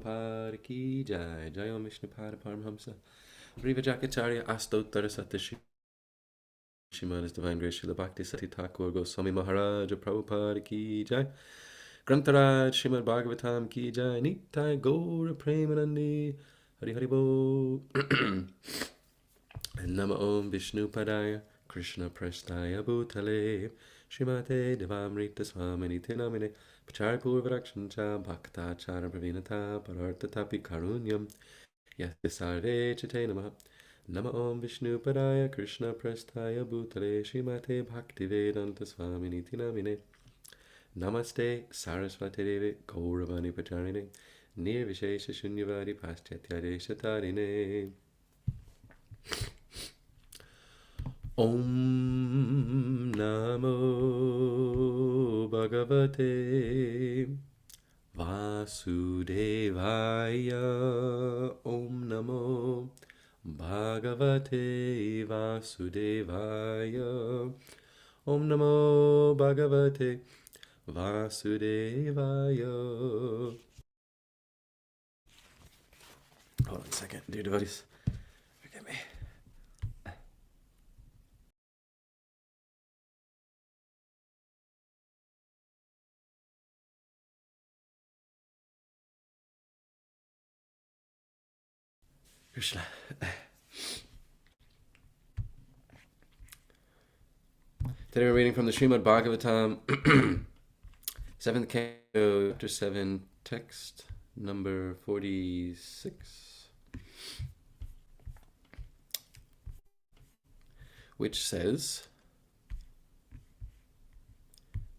Prabhupada ki jai. Jai Om Vishnupada Paramhamsa. Riva Jakacharya Astottara Satashi. Srimad His Divine Grace Srila Bhakti Sati Thakur Goswami Maharaja Prabhupada ki jai. Grantaraj Srimad Bhagavatam ki jai. Nitai Gaura Premanandi. Hari Hari Bo. Nama Om Vishnu Padaya Krishna Prasthaya Bhutale Srimate Devamrita Swamini Tinamine Pachari Purvarakshancha Bhakta Chara Pravinata Parartha Tapi Karunyam Yatisare Chate Namaha Nama Om Vishnu Padaya Krishna Prasthaya Bhutale Srimate Bhakti Vedanta Swamini Tinamine Namaste Saraswati Devi Gauravani Pacharine Nirvishesha Shunyavadi Paschatya Tarine Om Namo Bhagavate Vasudevaya. Om Namo Bhagavate Vasudevaya. Om Namo Bhagavate Vasudevaya. Hold on a second, dear devotees. Forgive me. Krishna. Today we're reading from the Srimad Bhagavatam, 7th canto, chapter 7, text number 46, which says,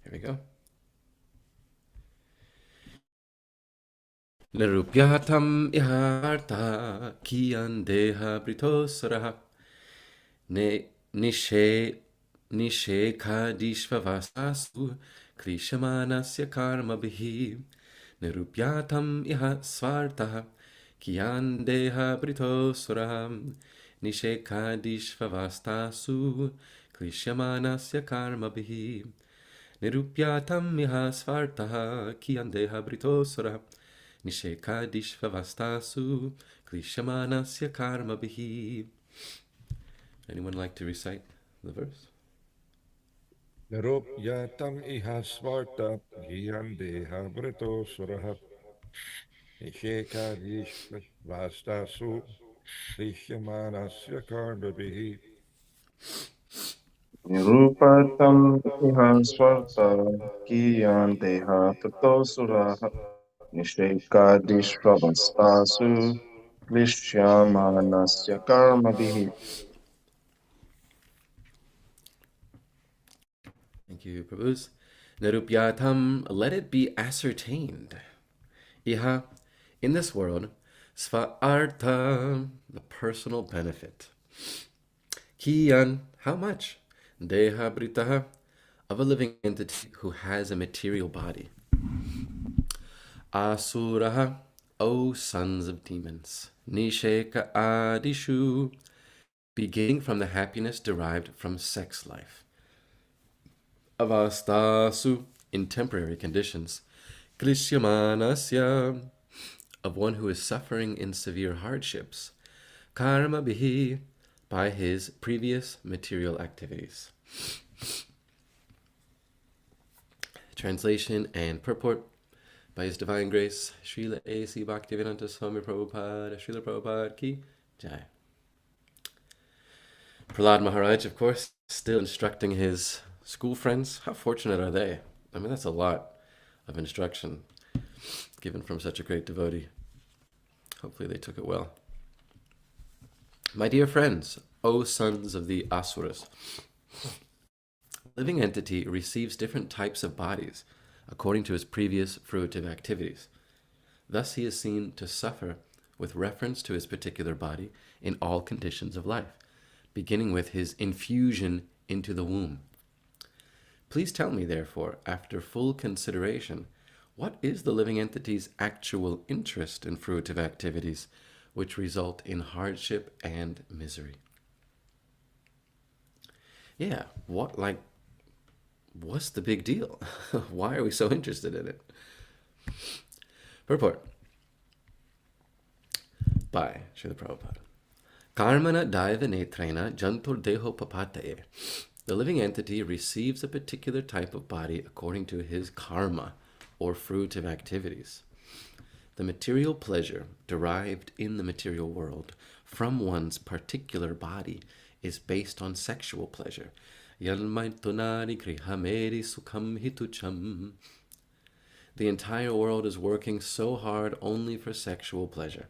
here we go. Nirupyatam iharta kiyan deha britosaraha nishekadishvavasasu krishamanasya karma bihi. Nirupyatam iha svartaha kiyan deha britosaraha nishekadishvavastasu krishamanasya karma bihi. Nirupyatam iha svartaha kiyan deha britosaraha Nishekadishvavastasu Krishamanasya karma bihi. Anyone like to recite the verse? Narupyatam iha svarta giyandeha brito suraha Nishekadishvastasu Krishamanasya karma bihi. Nirupatam iha svarta kiyan deha tatosuraha nishekadishvavastasu klishyamanasya karmabhihi. Thank you, Prabhus. Narupyatam, let it be ascertained. Iha, in this world, svarta, the personal benefit. Kiyan, how much? Deha britaha, of a living entity who has a material body. Asuraha, O sons of demons. Nisheka adishu, beginning from the happiness derived from sex life. Avastasu, in temporary conditions. Klishyamanasya, of one who is suffering in severe hardships. Karma bihi, by his previous material activities. Translation and purport by His Divine Grace, Srila A.C. Bhaktivedanta Swami Prabhupada, Srila Prabhupada ki jai. Prahlada Maharaj, of course, still instructing his school friends. How fortunate are they? I mean, that's a lot of instruction given from such a great devotee. Hopefully they took it well. My dear friends, O sons of the Asuras, living entity receives different types of bodies according to his previous fruitive activities. Thus he is seen to suffer with reference to his particular body in all conditions of life, beginning with his infusion into the womb. Please tell me, therefore, after full consideration, what is the living entity's actual interest in fruitive activities which result in hardship and misery? Yeah, what's the big deal? Why are we so interested in it? Purport. by Srila Prabhupada. Karmana daiva netrena jantur deho papataye. The living entity receives a particular type of body according to his karma, or fruit of activities. The material pleasure derived in the material world from one's particular body is based on sexual pleasure. Yalmaitunari grihameri sukham hitucham. The entire world is working so hard only for sexual pleasure.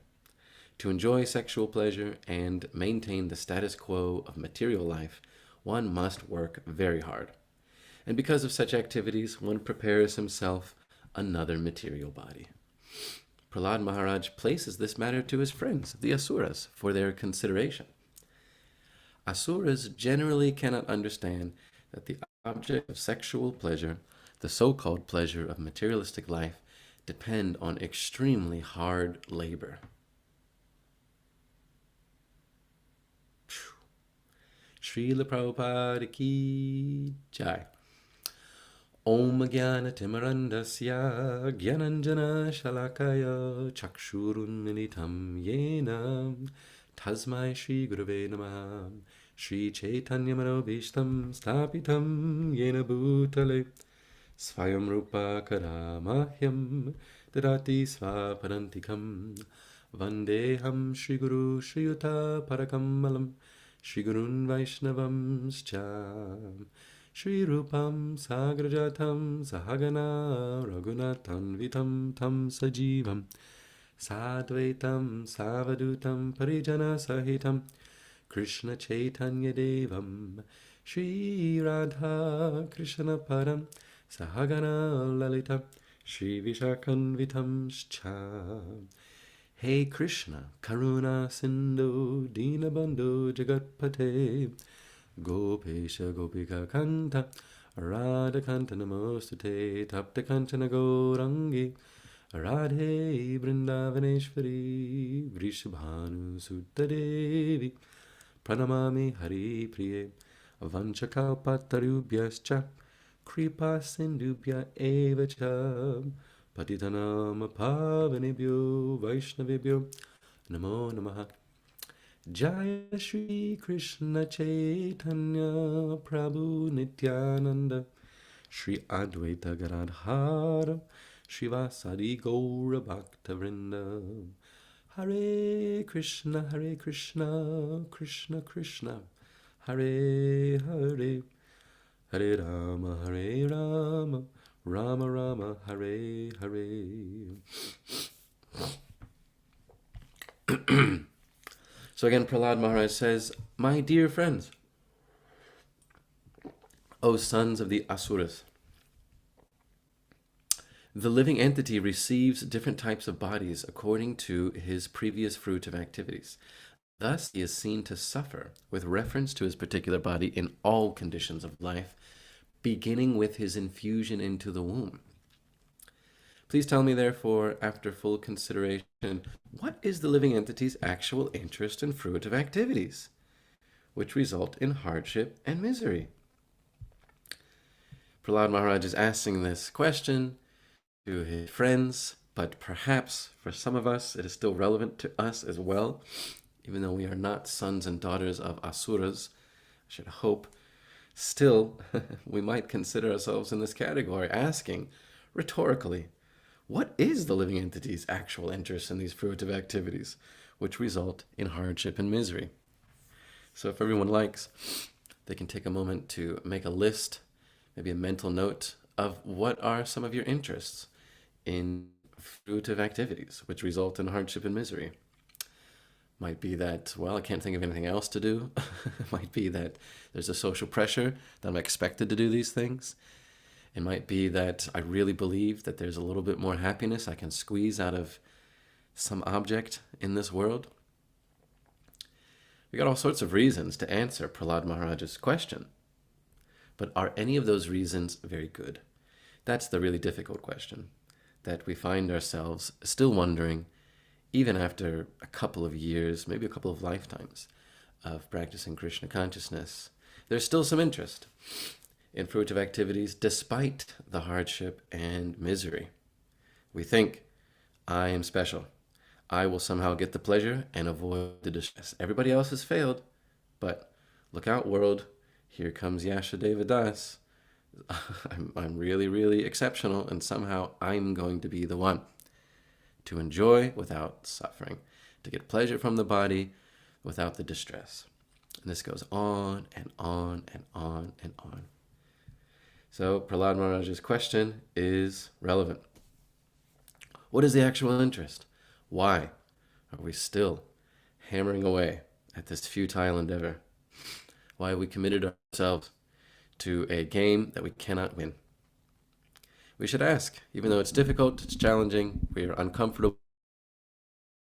To enjoy sexual pleasure and maintain the status quo of material life, one must work very hard. And because of such activities, one prepares himself another material body. Prahlada Maharaj places this matter to his friends, the Asuras, for their consideration. Asuras generally cannot understand that the object of sexual pleasure, the so-called pleasure of materialistic life, depend on extremely hard labor. Srila Prabhupada ki jai. Om Jnana Timarandasya Gyananjana Shalakaya Chakshurun Militam Yena Tasmai Shri Gurave Namaha Shri Chaitanya Manobhishtam Stapitam Yena Bhutale Svayam Rupa Karamahyam Dadati Svaparantikam Vandeham Shri Guru Shri Yuta Parakamalam Shri Gurun Vaishnavam Scham Shri Rupam Sagrajatam Sahagana Raghunatam Vitam Tam Sajivam Sadvaitam Savadutam Parijana Sahitam Krishna Chaitanya Devam Shri Radha Krishna Param Sahagana Lalita Shri Vishakanvitam Scham. Hey Krishna, Karuna Sindhu, Dinabandhu Jagatpate, Gopesha Gopika Kanta, Radha Kanta Namostate, Tapta Kanchana Gaurangi, Radhe Vrindavaneshwari, Vrishabhanu Sutta Devi, Pranamami Hari Priye, Vanchakalpatarubhyascha, Kripa Sindhubhya Evacha, Patitanam Pavanebhyo Vaishnavebhyo Namo Namaha. Jaya Shri Krishna Chaitanya Prabhu Nityananda Shri Advaita Gadadhara Shivasadi Gaura Bhakta Vrinda. Hare Krishna Krishna Krishna Hare Hare, Hare Rama Rama Rama Hare Hare. So again, Prahlada Maharaj says, my dear friends, O sons of the Asuras, the living entity receives different types of bodies according to his previous fruit of activities. Thus, he is seen to suffer with reference to his particular body in all conditions of life, beginning with his infusion into the womb. Please tell me, therefore, after full consideration, what is the living entity's actual interest and fruit of activities, which result in hardship and misery? Prahlada Maharaj is asking this question to his friends, but perhaps for some of us it is still relevant to us as well, even though we are not sons and daughters of Asuras. I should hope. Still, we might consider ourselves in this category, asking rhetorically, what is the living entity's actual interest in these fruitive activities, which result in hardship and misery? So if everyone likes, they can take a moment to make a list, maybe a mental note of what are some of your interests in fruitive activities, which result in hardship and misery. Might be that, well, I can't think of anything else to do. It might be that there's a social pressure that I'm expected to do these things. It might be that I really believe that there's a little bit more happiness I can squeeze out of some object in this world. We got all sorts of reasons to answer Prahlada Maharaj's question. But are any of those reasons very good? That's the really difficult question that we find ourselves still wondering, even after a couple of years, maybe a couple of lifetimes of practicing Krishna consciousness. There's still some interest in fruitive activities despite the hardship and misery. We think, I am special. I will somehow get the pleasure and avoid the distress. Everybody else has failed, but look out, world. Here comes Yasodeva Das. I'm really, really exceptional, and somehow I'm going to be the one to enjoy without suffering, to get pleasure from the body without the distress. And this goes on and on and on and on. So Prahlada Maharaj's question is relevant. What is the actual interest? Why are we still hammering away at this futile endeavor? Why have we committed ourselves to a game that we cannot win? We should ask, even though it's difficult, it's challenging, we are uncomfortable,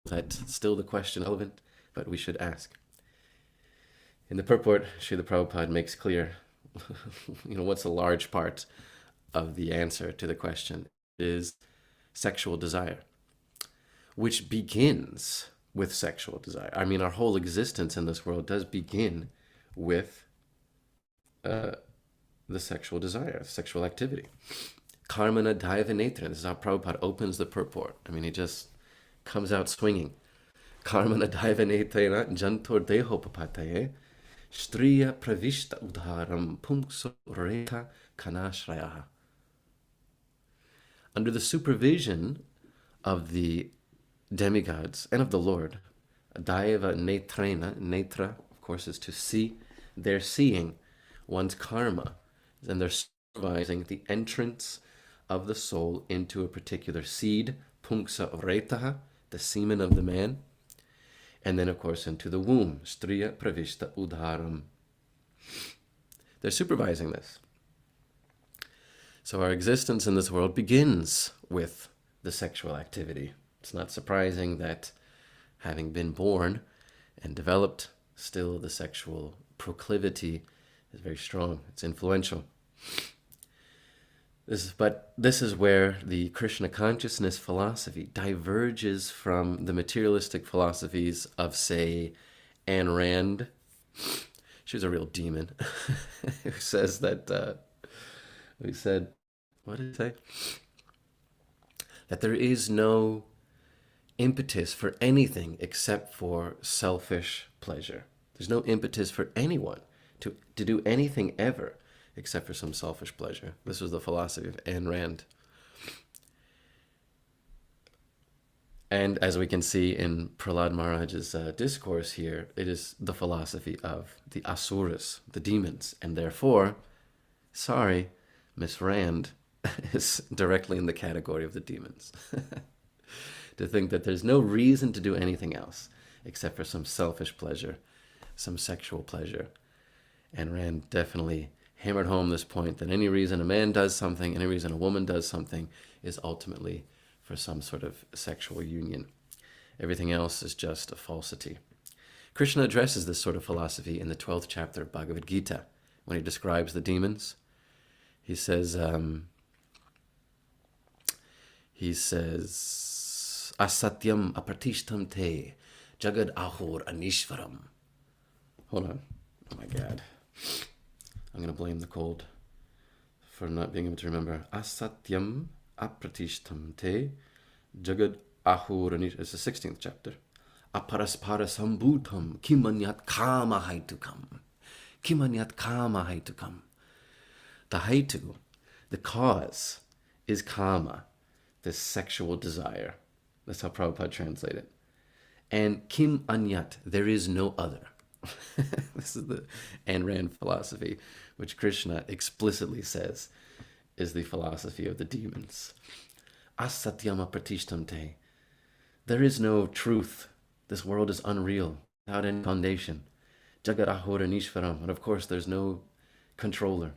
that's still the question relevant, but we should ask. In the purport, Srila Prabhupada makes clear, what's a large part of the answer to the question is sexual desire, which begins with sexual desire. I mean, our whole existence in this world does begin with the sexual desire, sexual activity. Karmana Daivanetran, this is how Prabhupada opens the purport. I mean, he just comes out swinging. Karmana Daivanetrena jantor dehopapataye striya pravishta udharam pumkso reta kanashraya. Under the supervision of the demigods and of the Lord, Daiva Netrena, Netra, of course, is to see. They're seeing one's karma, and they're supervising the entrance of the soul into a particular seed, Pumksa Retaha, the semen of the man, and then, of course, into the womb, Striya Pravishta Udharam. They're supervising this. So our existence in this world begins with the sexual activity. It's not surprising that, having been born and developed, still the sexual proclivity is very strong. It's influential. But this is where the Krishna consciousness philosophy diverges from the materialistic philosophies of, say, Ayn Rand. She's a real demon who says that, what did he say? That there is no impetus for anything except for selfish pleasure. There's no impetus for anyone to do anything ever except for some selfish pleasure. This was the philosophy of Ayn Rand. And as we can see in Prahlada Maharaj's discourse here, it is the philosophy of the asuras, the demons. And therefore, sorry, Miss Rand is directly in the category of the demons. To think that there's no reason to do anything else except for some selfish pleasure, some sexual pleasure. And Rand definitely hammered home this point that any reason a man does something, any reason a woman does something is ultimately for some sort of sexual union. Everything else is just a falsity. Krishna addresses this sort of philosophy in the 12th chapter of Bhagavad Gita when he describes the demons. He says, asatyam apartishtam te jagad ahur anishvaram. Hold on. Oh my God. I'm going to blame the cold for not being able to remember. Asatyam apratishtam te jagad ahur anishvaram. It's the 16th chapter. Aparaspara sambhutam kimanyat kama haitukam. Kimanyat kama haitukam. The haitu, the cause, is kama, this sexual desire. That's how Prabhupada translated it. And kim anyat, there is no other. This is the Ayn Rand philosophy, which Krishna explicitly says is the philosophy of the demons. Asatyama pratishtam te. There is no truth. This world is unreal, without any foundation. Jagarahura nishvaram. And of course, there's no controller.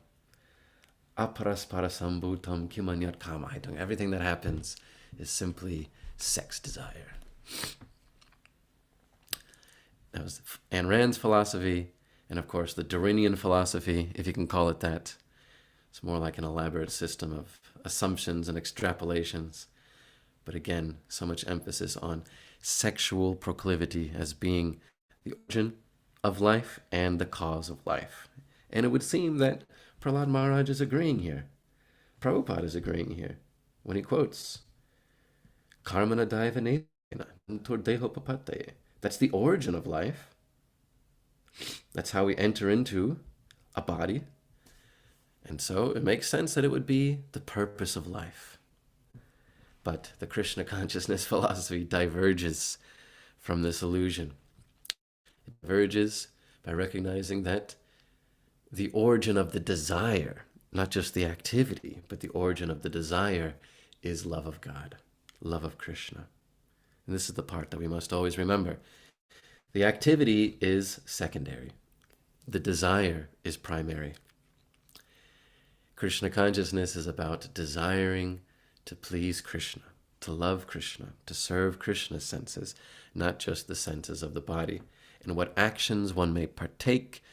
Aparaspara sambhutam kimanyat kama. Everything that happens is simply sex desire. That was Ayn Rand's philosophy, and of course the Darwinian philosophy, if you can call it that. It's more like an elaborate system of assumptions and extrapolations. But again, so much emphasis on sexual proclivity as being the origin of life and the cause of life. And it would seem that Prahlada Maharaj is agreeing here. Prabhupada is agreeing here when he quotes Karmana Daivaneta That's the origin of life. That's how we enter into a body. And so it makes sense that it would be the purpose of life. But the Krishna consciousness philosophy diverges from this illusion. It diverges by recognizing that the origin of the desire, not just the activity, but the origin of the desire is love of God, love of Krishna. And this is the part that we must always remember. The activity is secondary. The desire is primary. Krishna consciousness is about desiring to please Krishna, to love Krishna, to serve Krishna's senses, not just the senses of the body. And what actions one may partake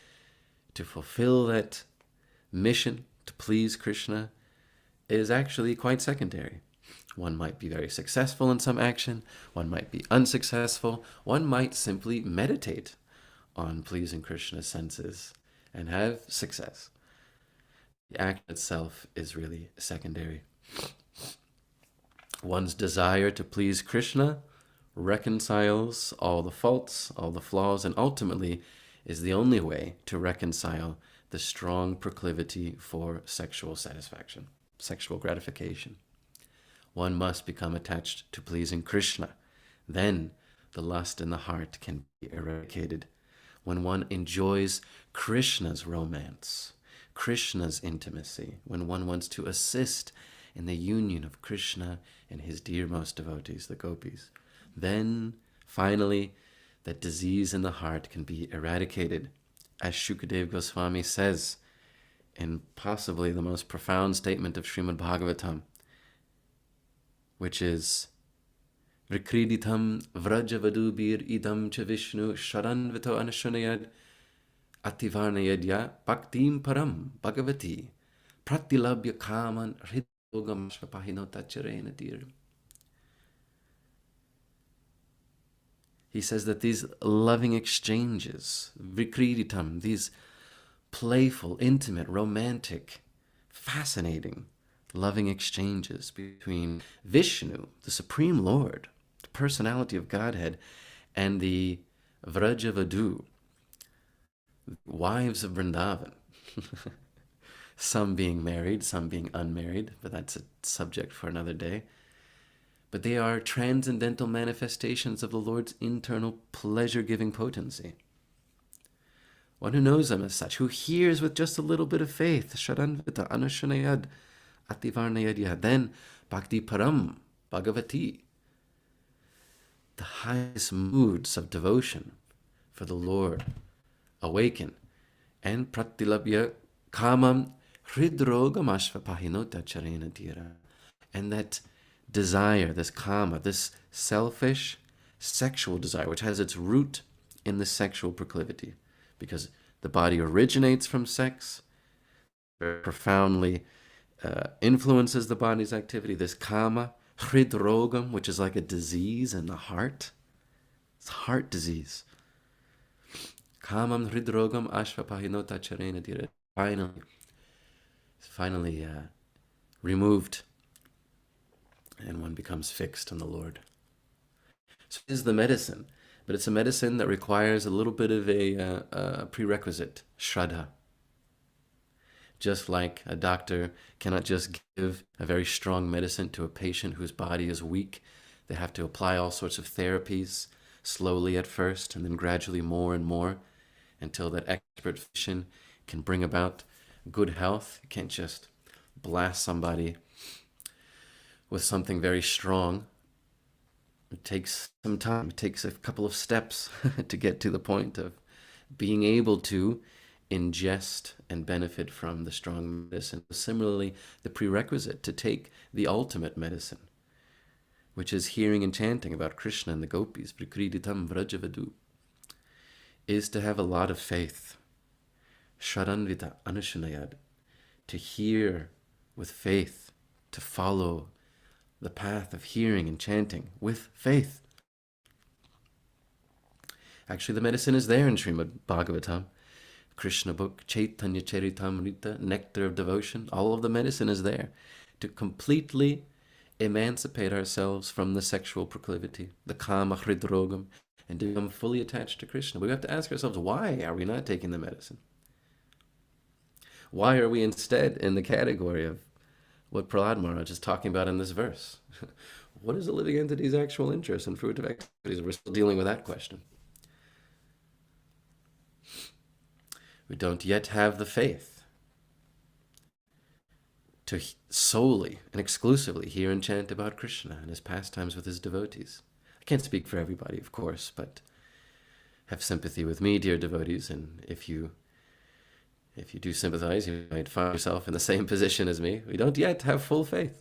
to fulfill that mission, to please Krishna, is actually quite secondary. One might be very successful in some action, one might be unsuccessful, one might simply meditate on pleasing Krishna's senses and have success. The act itself is really secondary. One's desire to please Krishna reconciles all the faults, all the flaws, and ultimately is the only way to reconcile the strong proclivity for sexual satisfaction, sexual gratification. One must become attached to pleasing Krishna. Then the lust in the heart can be eradicated. When one enjoys Krishna's romance, Krishna's intimacy, when one wants to assist in the union of Krishna and his dearmost devotees, the gopis, then finally that disease in the heart can be eradicated. As Shukadeva Goswami says in possibly the most profound statement of Srimad Bhagavatam, which is Vikriditam vrajavadubir idam cha Vishnu sharanvito anashunayad ativarnayadya bhaktim param bhagavati pratilabhya kaman hridogam shvapahinotacharena tiram. He says that these loving exchanges, vikriditam, these playful, intimate, romantic, fascinating, loving exchanges between Vishnu, the Supreme Lord, the personality of Godhead, and the Vrajavadu, wives of Vrindavan. Some being married, some being unmarried, but that's a subject for another day. But they are transcendental manifestations of the Lord's internal pleasure-giving potency. One who knows them as such, who hears with just a little bit of faith, Sharanvita Anushanayad Ativarnayadya, then Bhakti Param Bhagavati, the highest moods of devotion for the Lord awaken, and Pratilabhya Kamam Hridrogam Ashvapahinota Charena Tira, and that desire, this kama, this selfish sexual desire, which has its root in the sexual proclivity, because the body originates from sex, very profoundly influences the body's activity. This kama, hridrogam, which is like a disease in the heart, it's heart disease. Kamam hridrogam ashvapahinota charena dira. Finally removed, and one becomes fixed on the Lord. So it is the medicine, but it's a medicine that requires a little bit of a prerequisite, shraddha. Just like a doctor cannot just give a very strong medicine to a patient whose body is weak, they have to apply all sorts of therapies, slowly at first, and then gradually more and more, until that expert physician can bring about good health. You can't just blast somebody with something very strong. It takes some time. It takes a couple of steps to get to the point of being able to ingest and benefit from the strong medicine. Similarly, the prerequisite to take the ultimate medicine, which is hearing and chanting about Krishna and the gopis, Vikriditam Vrajavadu, is to have a lot of faith. Sharanvita Anushanayad, to hear with faith, to follow the path of hearing and chanting with faith. Actually, the medicine is there in Srimad Bhagavatam, Krishna book, Chaitanya Charitamrita, Nectar of Devotion. All of the medicine is there to completely emancipate ourselves from the sexual proclivity, the kama hridrogam, and to become fully attached to Krishna. We have to ask ourselves, why are we not taking the medicine? Why are we instead in the category of what Prahlada Maharaj is talking about in this verse? What is the living entity's actual interest and fruitive activities? We're still dealing with that question. We don't yet have the faith to solely and exclusively hear and chant about Krishna and his pastimes with his devotees. I can't speak for everybody, of course, but have sympathy with me, dear devotees, and if you do sympathize, you might find yourself in the same position as me. We don't yet have full faith.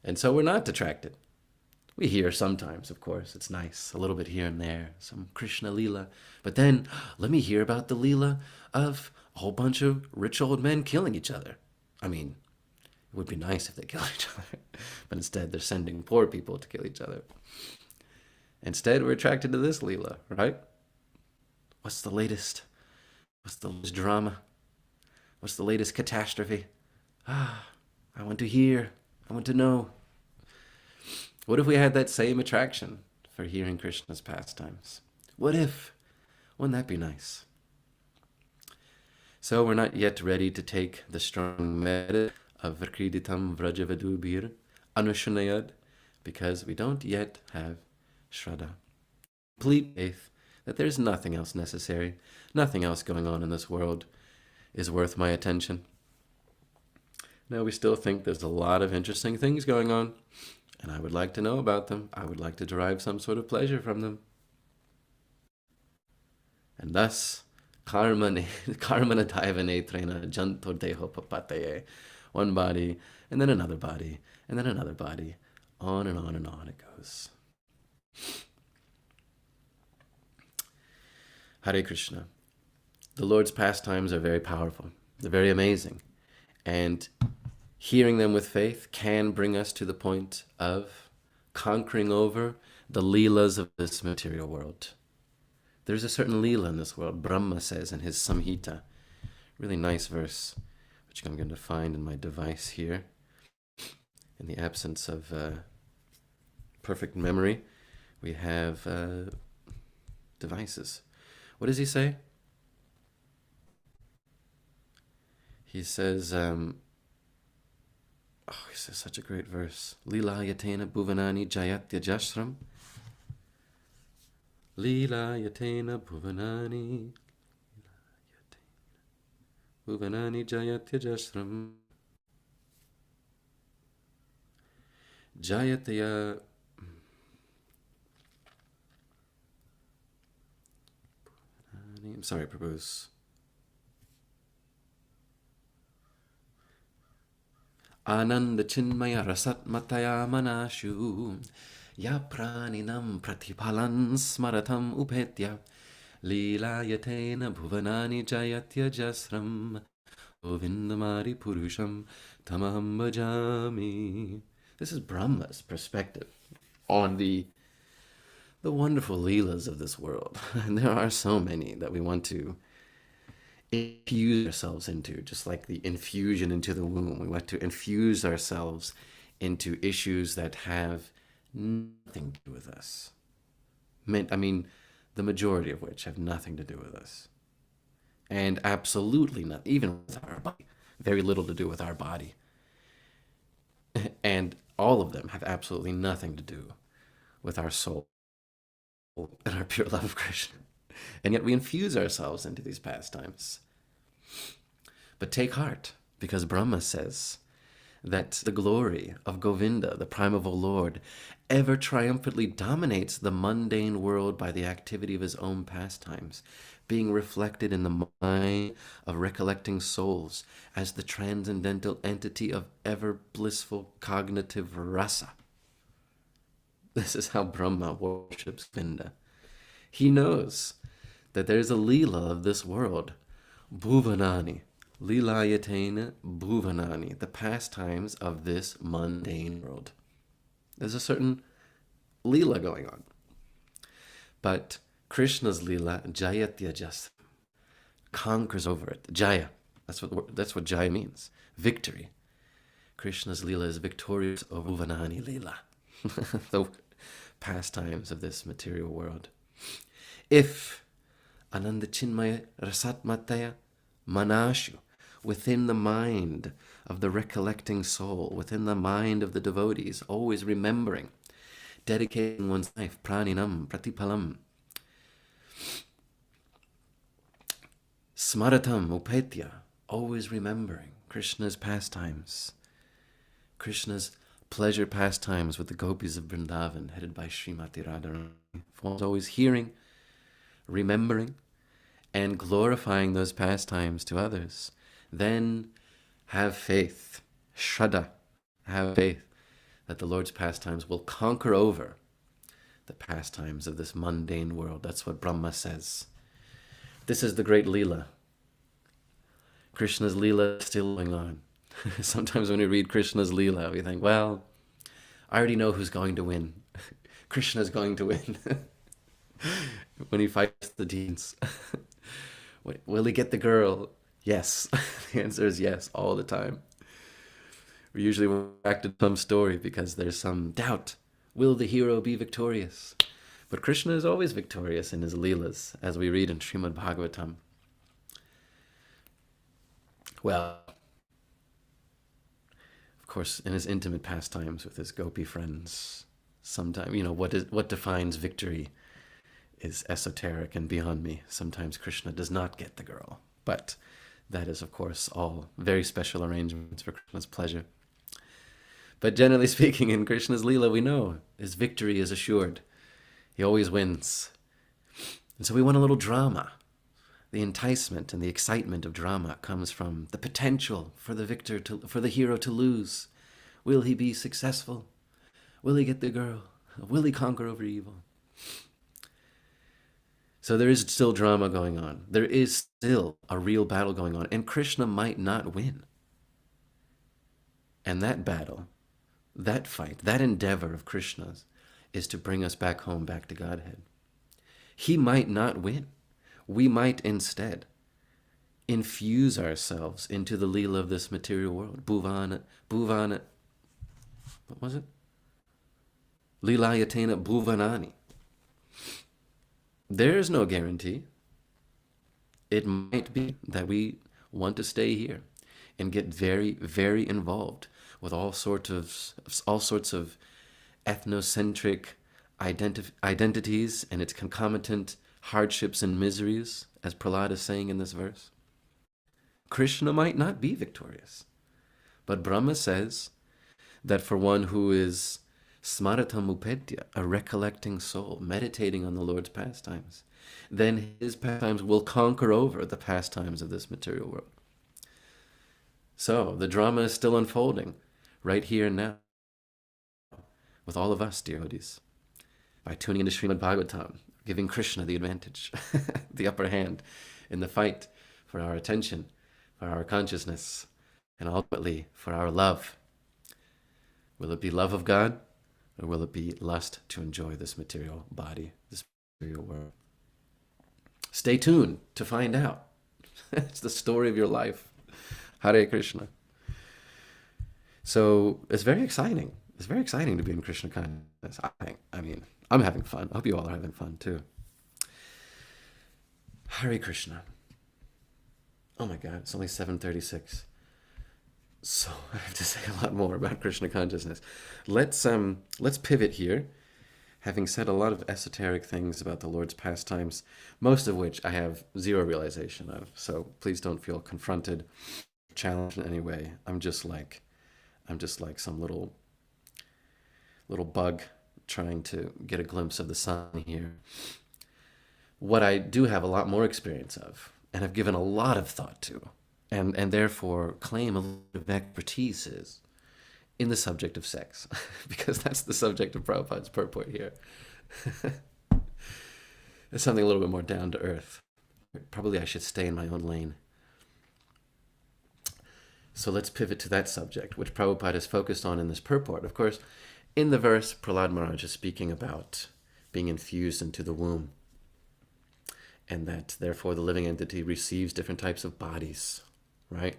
And so we're not attracted. We hear sometimes, of course, it's nice, a little bit here and there, some Krishna Leela. But then, let me hear about the Leela of a whole bunch of rich old men killing each other. I mean, it would be nice if they killed each other, but instead they're sending poor people to kill each other. Instead, we're attracted to this Leela, right? What's the latest? What's the latest drama? What's the latest catastrophe? I want to hear. I want to know. What if we had that same attraction for hearing Krishna's pastimes? What if? Wouldn't that be nice? So we're not yet ready to take the strong medicine of Vriditam Vrajavadubir Anushanayad because we don't yet have Shraddha. Complete faith that there's nothing else necessary, nothing else going on in this world is worth my attention. Now, we still think there's a lot of interesting things going on, and I would like to know about them. I would like to derive some sort of pleasure from them. And thus, karmana daiva netrena jantor deho papataye. One body, and then another body, and then another body. On and on it goes. Hare Krishna. The Lord's pastimes are very powerful. They're very amazing. And hearing them with faith can bring us to the point of conquering over the leelas of this material world. There's a certain leela in this world, Brahma says in his Samhita. Really nice verse, which I'm going to find in my device here. In the absence of perfect memory, we have devices. What does he say? He says, he says such a great verse. Lila yatena bhuvanani jayatya jasram. Lila yatena bhuvanani. Bhuvanani jayatya jasram. Jayatya. I'm sorry, Prabhus. Ananda chinmaya rasat mataya manashu ya praninam pratipalan smaratam upetya lila yatena bhuvanani jayatya jasram govindamari purusham tamaham bhajami. This is Brahma's perspective on the wonderful leelas of this world. And there are so many that we want to infuse ourselves into, just like the infusion into the womb. We want to infuse ourselves into issues that have nothing to do with us. I mean, the majority of which have nothing to do with us. And absolutely not, even with our body. Very little to do with our body. And all of them have absolutely nothing to do with our soul and our pure love of Krishna. And yet we infuse ourselves into these pastimes. But take heart, because Brahma says that the glory of Govinda, the primeval Lord, ever triumphantly dominates the mundane world by the activity of his own pastimes, being reflected in the mind of recollecting souls as the transcendental entity of ever blissful cognitive rasa. This is how Brahma worships Govinda. He knows that there's a Leela of this world, Bhuvanani, Leelayatena Bhuvanani, the pastimes of this mundane world. There's a certain Leela going on. But Krishna's Leela, Jayatya Jasam, conquers over it. Jaya, that's what Jaya means, victory. Krishna's Leela is victorious over Bhuvanani Leela, the pastimes of this material world. If Ananda Chinmaya Rasatmataya Manashu, within the mind of the recollecting soul, within the mind of the devotees, always remembering, dedicating one's life, praninam, pratipalam, smaratam, upetya, always remembering Krishna's pastimes, Krishna's pleasure pastimes with the gopis of Vrindavan, headed by Srimati Radharani. If one's always hearing, remembering, and glorifying those pastimes to others, then have faith, shraddha, have faith that the Lord's pastimes will conquer over the pastimes of this mundane world. That's what Brahma says. This is the great Leela. Krishna's Leela is still going on. Sometimes when we read Krishna's Leela, we think, well, I already know who's going to win. Krishna's going to win. When he fights the demons. Will he get the girl? Yes. The answer is yes, all the time. We usually went back to some story because there's some doubt. Will the hero be victorious? But Krishna is always victorious in his Leelas, as we read in Srimad Bhagavatam. Well, of course, in his intimate pastimes with his gopi friends, sometimes, what defines victory is esoteric and beyond me. Sometimes Krishna does not get the girl, but that is, of course, all very special arrangements for Krishna's pleasure. But generally speaking, in Krishna's Leela, we know his victory is assured. He always wins. And so we want a little drama. The enticement and the excitement of drama comes from the potential for the hero to lose. Will he be successful? Will he get the girl? Will he conquer over evil? So there is still drama going on. There is still a real battle going on, and Krishna might not win. And that battle, that fight, that endeavor of Krishna's is to bring us back home, back to Godhead. He might not win. We might instead infuse ourselves into the Leela of this material world. Bhuvana, what was it? Leelayatena Bhuvanani. There's no guarantee. It might be that we want to stay here and get very, very involved with all sorts of ethnocentric identities and its concomitant hardships and miseries, as Prahlada is saying in this verse. Krishna might not be victorious, but Brahma says that for one who is smaratam upetya, a recollecting soul, meditating on the Lord's pastimes, then his pastimes will conquer over the pastimes of this material world. So the drama is still unfolding right here and now with all of us, dear devotees, by tuning into Srimad Bhagavatam, giving Krishna the advantage, the upper hand in the fight for our attention, for our consciousness, and ultimately for our love. Will it be love of God? Or will it be lust to enjoy this material body, this material world? Stay tuned to find out. It's the story of your life. Hare Krishna. So it's very exciting. It's very exciting to be in Krishna consciousness. I'm having fun. I hope you all are having fun too. Hare Krishna. Oh my God, it's only 7:36. So I have to say a lot more about Krishna consciousness. Let's pivot here, having said a lot of esoteric things about the Lord's pastimes, most of which I have zero realization of. So please don't feel confronted, challenged in any way. I'm just like some little bug trying to get a glimpse of the sun here. What I do have a lot more experience of, and have given a lot of thought to, and therefore claim a little bit of expertise is in the subject of sex, because that's the subject of Prabhupada's purport here. It's something a little bit more down to earth. Probably I should stay in my own lane. So let's pivot to that subject, which Prabhupada is focused on in this purport. Of course, in the verse, Prahlada Maharaj is speaking about being infused into the womb, and that therefore the living entity receives different types of bodies, right?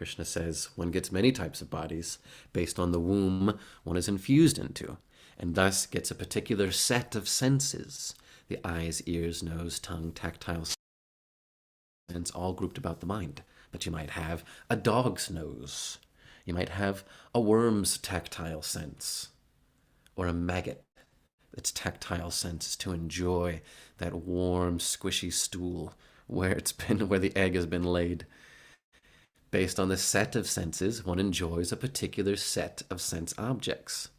Krishna says one gets many types of bodies based on the womb one is infused into, and thus gets a particular set of senses: the eyes, ears, nose, tongue, tactile sense, all grouped about the mind. But you might have a dog's nose. You might have a worm's tactile sense, or a maggot. Its tactile sense is to enjoy that warm, squishy stool where the egg has been laid. Based on the set of senses, one enjoys a particular set of sense objects.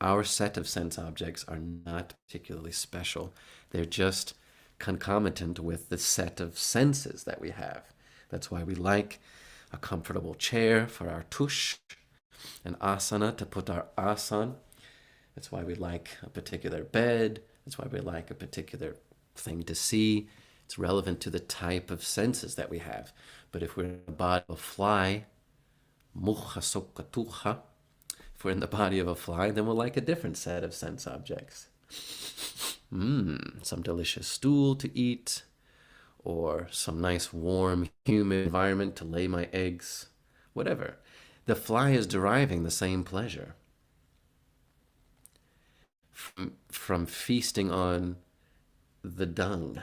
Our set of sense objects are not particularly special. They're just concomitant with the set of senses that we have. That's why we like a comfortable chair for our tush, an asana to put our asan. That's why we like a particular bed. That's why we like a particular thing to see. It's relevant to the type of senses that we have. But if we're in the body of a fly, mukha sukha tuha, if we're in the body of a fly, then we'll like a different set of sense objects. Some delicious stool to eat, or some nice warm, humid environment to lay my eggs, whatever. The fly is deriving the same pleasure from feasting on the dung,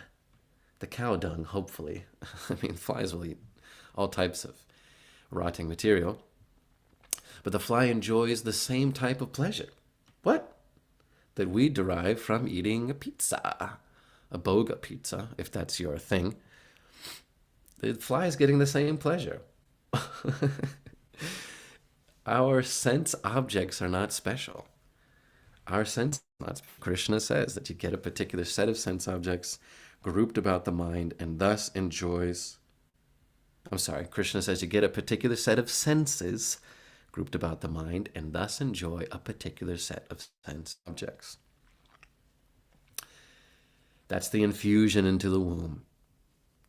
the cow dung, hopefully. I mean, flies will eat all types of rotting material, but the fly enjoys the same type of pleasure. What? That we derive from eating a pizza, a boga pizza, if that's your thing. The fly is getting the same pleasure. Our sense objects are not special. Our sense, Krishna says that you get a particular set of sense objects grouped about the mind and thus enjoys. Krishna says you get a particular set of senses grouped about the mind and thus enjoy a particular set of sense objects. That's the infusion into the womb,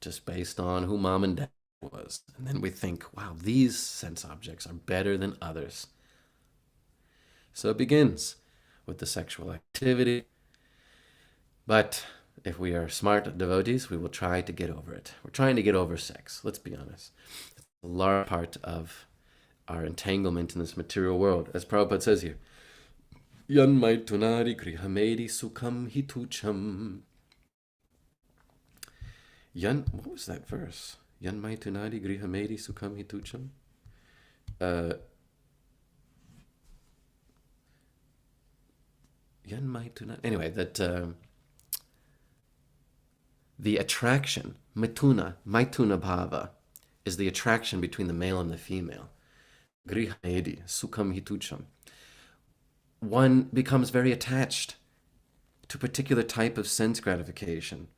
just based on who mom and dad was. And then we think, wow, these sense objects are better than others. So it begins with the sexual activity. But if we are smart devotees, we will try to get over it. We're trying to get over sex, let's be honest. It's a large part of our entanglement in this material world. As Prabhupada says here, Yan maitunari grihamedi sukham hitucham. What was that verse? Yan maitunari grihamedi sukham hitucham. Anyway, that the attraction, maituna bhava, is the attraction between the male and the female. Grihamedi, sukham hitucham. One becomes very attached to a particular type of sense gratification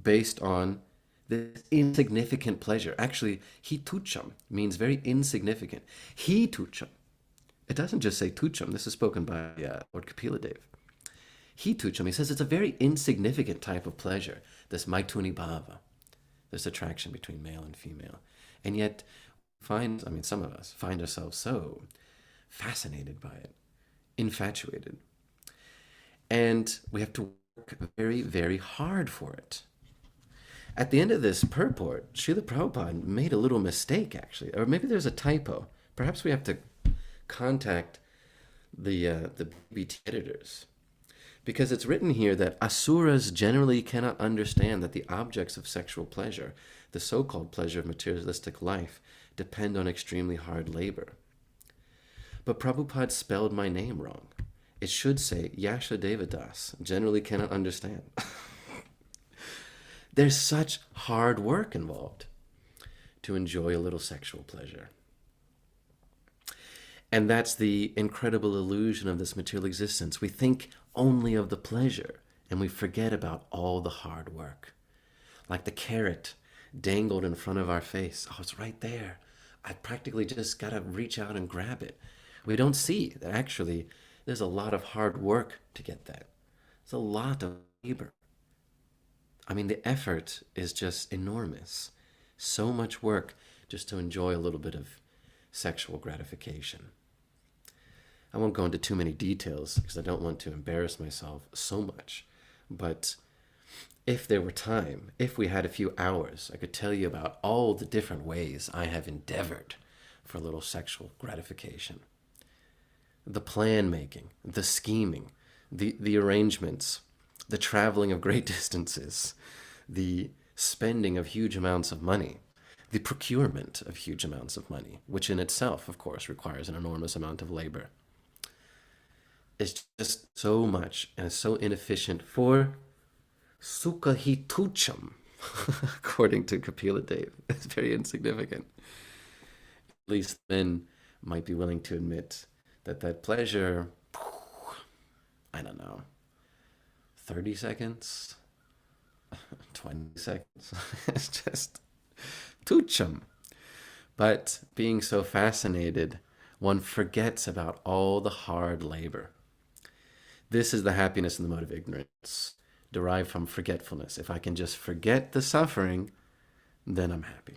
based on this insignificant pleasure. Actually, hitucham means very insignificant. Hitucham. It doesn't just say tucham. This is spoken by Lord Kapila Dev. Hitucham, he says it's a very insignificant type of pleasure, this maituni bhava, this attraction between male and female. And yet, some of us find ourselves so fascinated by it, infatuated. And we have to work very, very hard for it. At the end of this purport, Srila Prabhupada made a little mistake, actually. Or maybe there's a typo. Perhaps we have to contact the BT editors. Because it's written here that asuras generally cannot understand that the objects of sexual pleasure, the so-called pleasure of materialistic life, depend on extremely hard labor. But Prabhupada spelled my name wrong. It should say Yasodeva Dasa generally cannot understand. There's such hard work involved to enjoy a little sexual pleasure. And that's the incredible illusion of this material existence. We think only of the pleasure, and we forget about all the hard work. Like the carrot dangled in front of our face. Oh, it's right there. I practically just got to reach out and grab it. We don't see that actually there's a lot of hard work to get that. There's a lot of labor. I mean, the effort is just enormous. So much work just to enjoy a little bit of sexual gratification. I won't go into too many details because I don't want to embarrass myself so much. But if there were time, if we had a few hours, I could tell you about all the different ways I have endeavored for a little sexual gratification. The plan making, the scheming, the arrangements, the traveling of great distances, the spending of huge amounts of money, the procurement of huge amounts of money, which in itself, of course, requires an enormous amount of labor. It's just so much and it's so inefficient for sukhahitucham, according to Kapila Dev. It's very insignificant. At least men might be willing to admit that pleasure, I don't know, 30 seconds, 20 seconds, it's just tucham. But being so fascinated, one forgets about all the hard labor. This is the happiness in the mode of ignorance, derived from forgetfulness. If I can just forget the suffering, then I'm happy.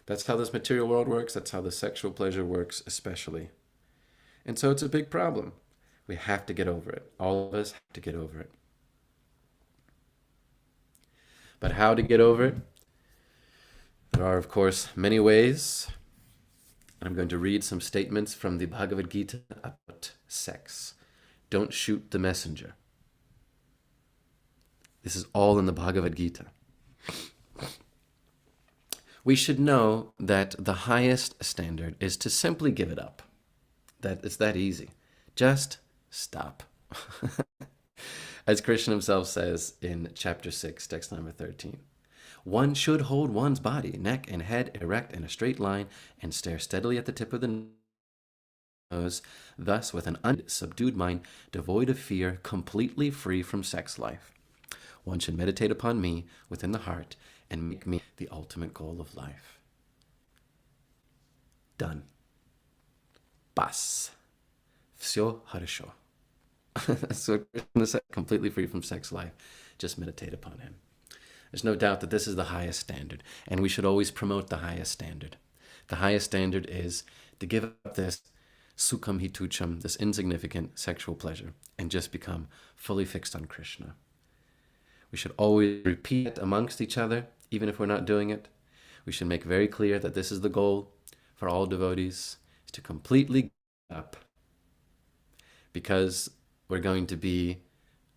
That's how this material world works. That's how the sexual pleasure works, especially. And so it's a big problem. We have to get over it. All of us have to get over it. But how to get over it? There are, of course, many ways. I'm going to read some statements from the Bhagavad Gita about sex. Don't shoot the messenger. This is all in the Bhagavad Gita. We should know that the highest standard is to simply give it up. That it's that easy. Just stop. As Krishna himself says in chapter 6, text number 13. One should hold one's body, neck and head erect in a straight line and stare steadily at the tip of the nose, thus with an unsubdued mind, devoid of fear, completely free from sex life. One should meditate upon me within the heart and make me the ultimate goal of life. Done. Bas. Всё хорошо. That's what Krishna said, completely free from sex life. Just meditate upon him. There's no doubt that this is the highest standard, and we should always promote the highest standard. The highest standard is to give up this sukham hitucham, this insignificant sexual pleasure, and just become fully fixed on Krishna. We should always repeat it amongst each other, even if we're not doing it. We should make very clear that this is the goal for all devotees, is to completely give up, because we're going to be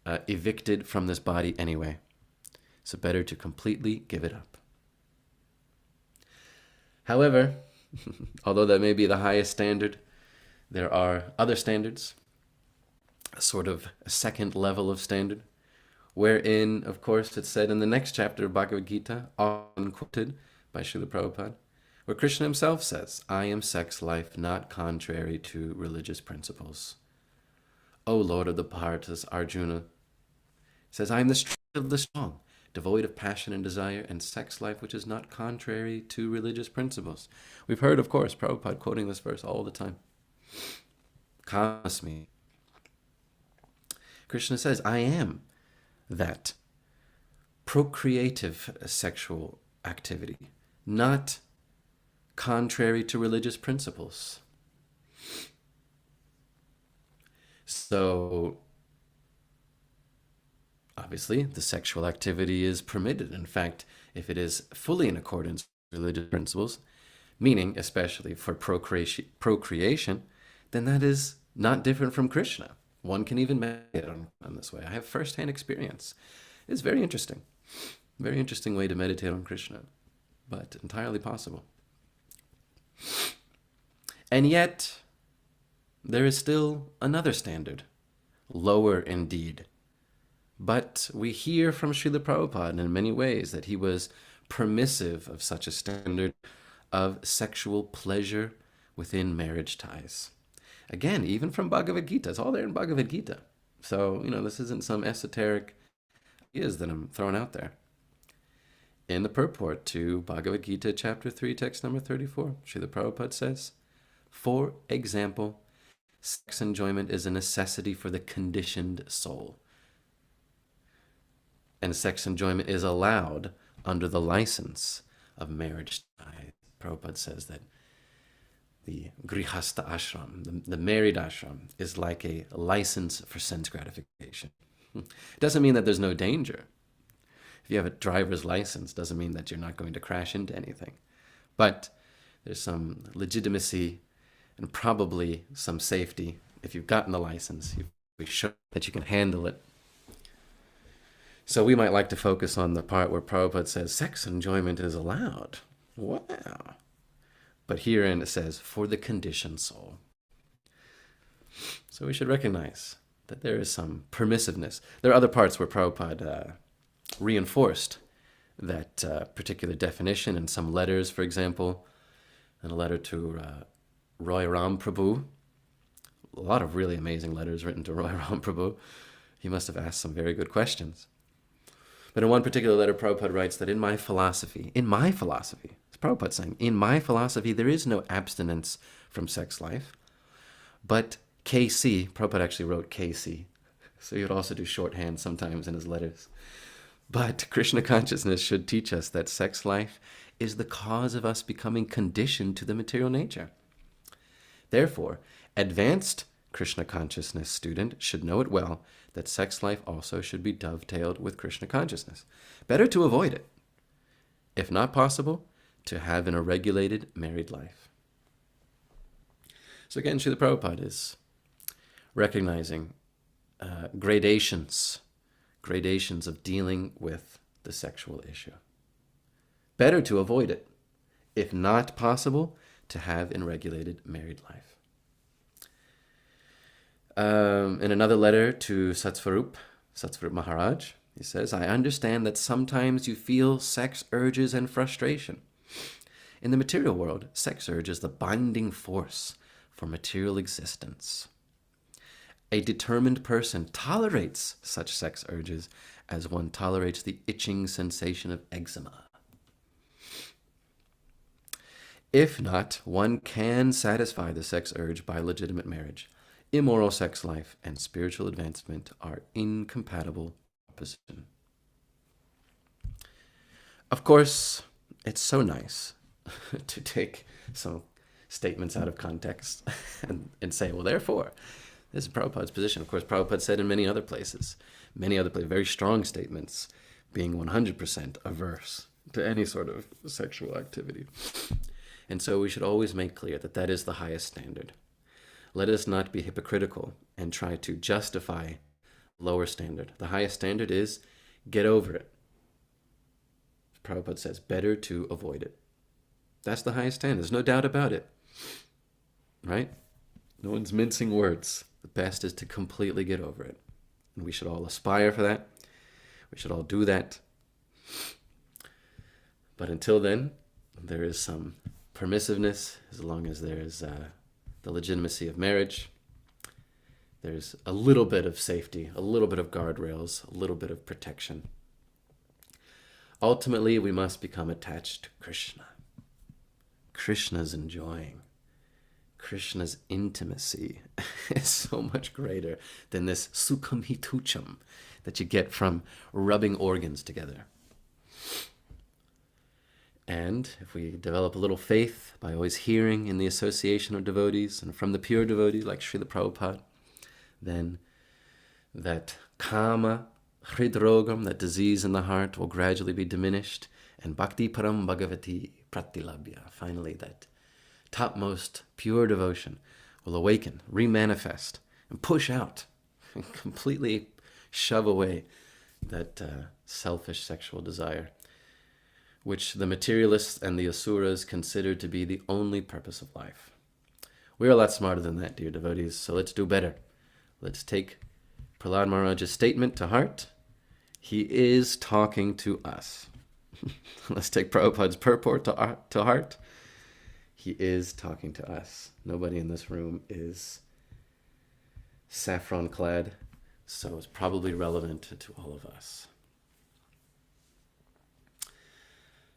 evicted from this body anyway. So better to completely give it up. However, although that may be the highest standard, there are other standards, a sort of a second level of standard, wherein, of course, it's said in the next chapter of Bhagavad Gita, often quoted by Srila Prabhupada, where Krishna himself says, I am sex life not contrary to religious principles. O Lord of the Bharatas, Arjuna says, I am the strength of the strong, devoid of passion and desire, and sex life which is not contrary to religious principles. We've heard, of course, Prabhupada quoting this verse all the time. Kamasmi. Krishna says, I am that procreative sexual activity, not contrary to religious principles. So, obviously, the sexual activity is permitted. In fact, if it is fully in accordance with religious principles, meaning especially for procreation, then that is not different from Krishna. One can even meditate on this way. I have first-hand experience. It's very interesting. Very interesting way to meditate on Krishna, but entirely possible. And yet, there is still another standard, lower indeed. But we hear from Srila Prabhupada in many ways that he was permissive of such a standard of sexual pleasure within marriage ties. Again, even from Bhagavad Gita. It's all there in Bhagavad Gita. So, this isn't some esoteric ideas that I'm throwing out there. In the purport to Bhagavad Gita, chapter 3, text number 34, Srila Prabhupada says, for example, sex enjoyment is a necessity for the conditioned soul. And sex enjoyment is allowed under the license of marriage ties. Prabhupada says that the grihasta ashram, the married ashram, is like a license for sense gratification. It doesn't mean that there's no danger. If you have a driver's license, doesn't mean that you're not going to crash into anything. But There's some legitimacy and probably some safety. If you've gotten the license, you've shown that you can handle it. So we might like to focus on the part where Prabhupada says sex enjoyment is allowed. Wow. But herein it says, for the conditioned soul. So we should recognize that there is some permissiveness. There are other parts where Prabhupada reinforced that particular definition in some letters, for example, in a letter to Roy Ram Prabhu. A lot of really amazing letters written to Roy Ram Prabhu. He must have asked some very good questions. But in one particular letter, Prabhupada writes that in my philosophy, it's Prabhupada saying, in my philosophy, there is no abstinence from sex life. But KC, Prabhupada actually wrote KC, so he would also do shorthand sometimes in his letters. But Krishna consciousness should teach us that sex life is the cause of us becoming conditioned to the material nature. Therefore, advanced Krishna consciousness student should know it well that sex life also should be dovetailed with Krishna consciousness. Better to avoid it. If not possible, to have in a regulated married life. So again, Srila Prabhupada is recognizing gradations of dealing with the sexual issue. Better to avoid it. If not possible, to have in regulated married life. In another letter to Satsvarup Maharaj, he says, I understand that sometimes you feel sex urges and frustration. In the material world, sex urge is the binding force for material existence. A determined person tolerates such sex urges as one tolerates the itching sensation of eczema. If not, one can satisfy the sex urge by legitimate marriage. Immoral sex life and spiritual advancement are incompatible opposition. Of course, it's so nice to take some statements out of context and say, well, therefore, this is Prabhupada's position. Of course, Prabhupada said in many other places, very strong statements, being 100% averse to any sort of sexual activity. And so we should always make clear that that is the highest standard. Let us not be hypocritical and try to justify lower standard. The highest standard is get over it. Prabhupada says, better to avoid it. That's the highest standard. There's no doubt about it. Right? No one's mincing words. The best is to completely get over it. And we should all aspire for that. We should all do that. But until then, there is some permissiveness as long as there is the legitimacy of marriage. There's a little bit of safety, a little bit of guardrails, a little bit of protection. Ultimately, we must become attached to Krishna. Krishna's enjoying. Krishna's intimacy is so much greater than this sukham hi tucham that you get from rubbing organs together. And if we develop a little faith by always hearing in the association of devotees and from the pure devotees like Srila Prabhupada, then that kama, hridrogam, that disease in the heart, will gradually be diminished, and bhakti param bhagavati pratilabhya, finally that topmost pure devotion will awaken, remanifest, and push out, and completely shove away that selfish sexual desire, which the materialists and the asuras consider to be the only purpose of life. We're a lot smarter than that, dear devotees, so let's do better. Let's take Prahlada Maharaj's statement to heart. He is talking to us. Let's take Prabhupada's purport to heart. He is talking to us. Nobody in this room is saffron-clad, so it's probably relevant to all of us.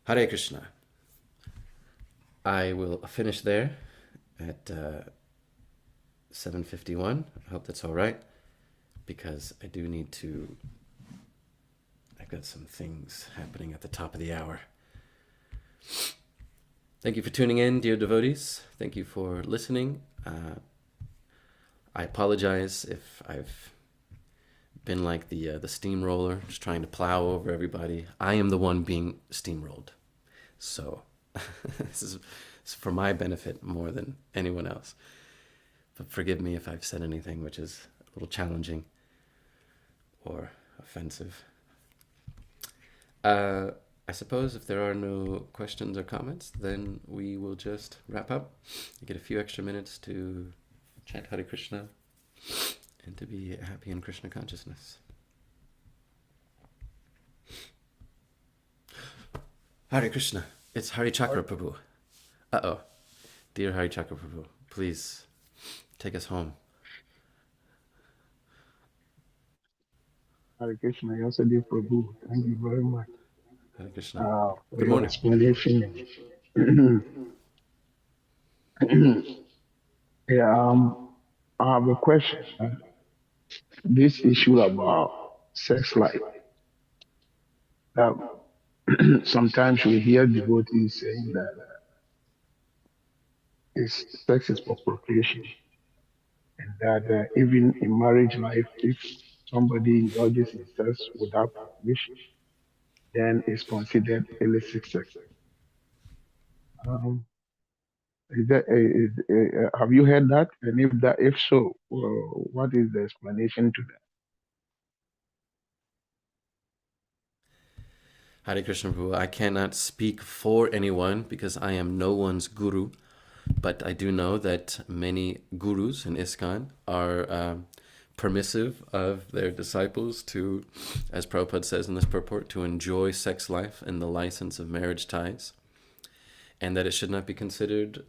Hare Krishna. I will finish there at 7:51. I hope that's all right, because I do need to... I've got some things happening at the top of the hour. Thank you for tuning in, dear devotees. Thank you for listening. I apologize if I've been like the steamroller, just trying to plow over everybody. I am the one being steamrolled. So this It's for my benefit more than anyone else. But forgive me if I've said anything which is a little challenging or offensive. I suppose if there are no questions or comments, then we will just wrap up. You get a few extra minutes to chant Hare Krishna and to be happy in Krishna consciousness. Hare Krishna. It's Hari Chakra Prabhu. Uh-oh. Dear Hari Chakra Prabhu, please take us home. Hare Krishna, Yasodeva Prabhu. Thank you very much Hare Krishna. for Good your morning. explanation. Yeah, I have a question. This issue about sex life. Sometimes we hear devotees saying that sex is for procreation, and that even in marriage life, if somebody indulges in sex without procreation, then it's considered illicit sex. Have you heard that? And if so, what is the explanation to that? Hare Krishna Prabhu, I cannot speak for anyone because I am no one's guru, but I do know that many gurus in ISKCON are permissive of their disciples to, as Prabhupada says in this purport, to enjoy sex life in the license of marriage ties, and that it should not be considered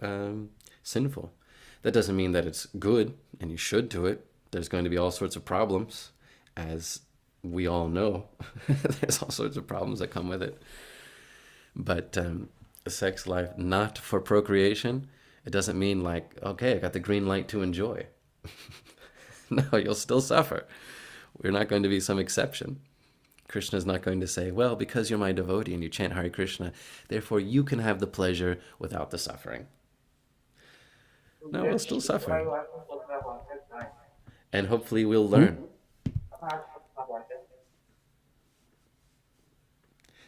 sinful. That doesn't mean that it's good and you should do it. There's going to be all sorts of problems, as we all know. There's all sorts of problems that come with it. But sex life not for procreation, it doesn't mean like, okay, I got the green light to enjoy. No, you'll still suffer. We're not going to be some exception. Krishna is not going to say, well, because you're my devotee and you chant Hare Krishna, therefore you can have the pleasure without the suffering. No, we'll still suffer. And hopefully we'll learn.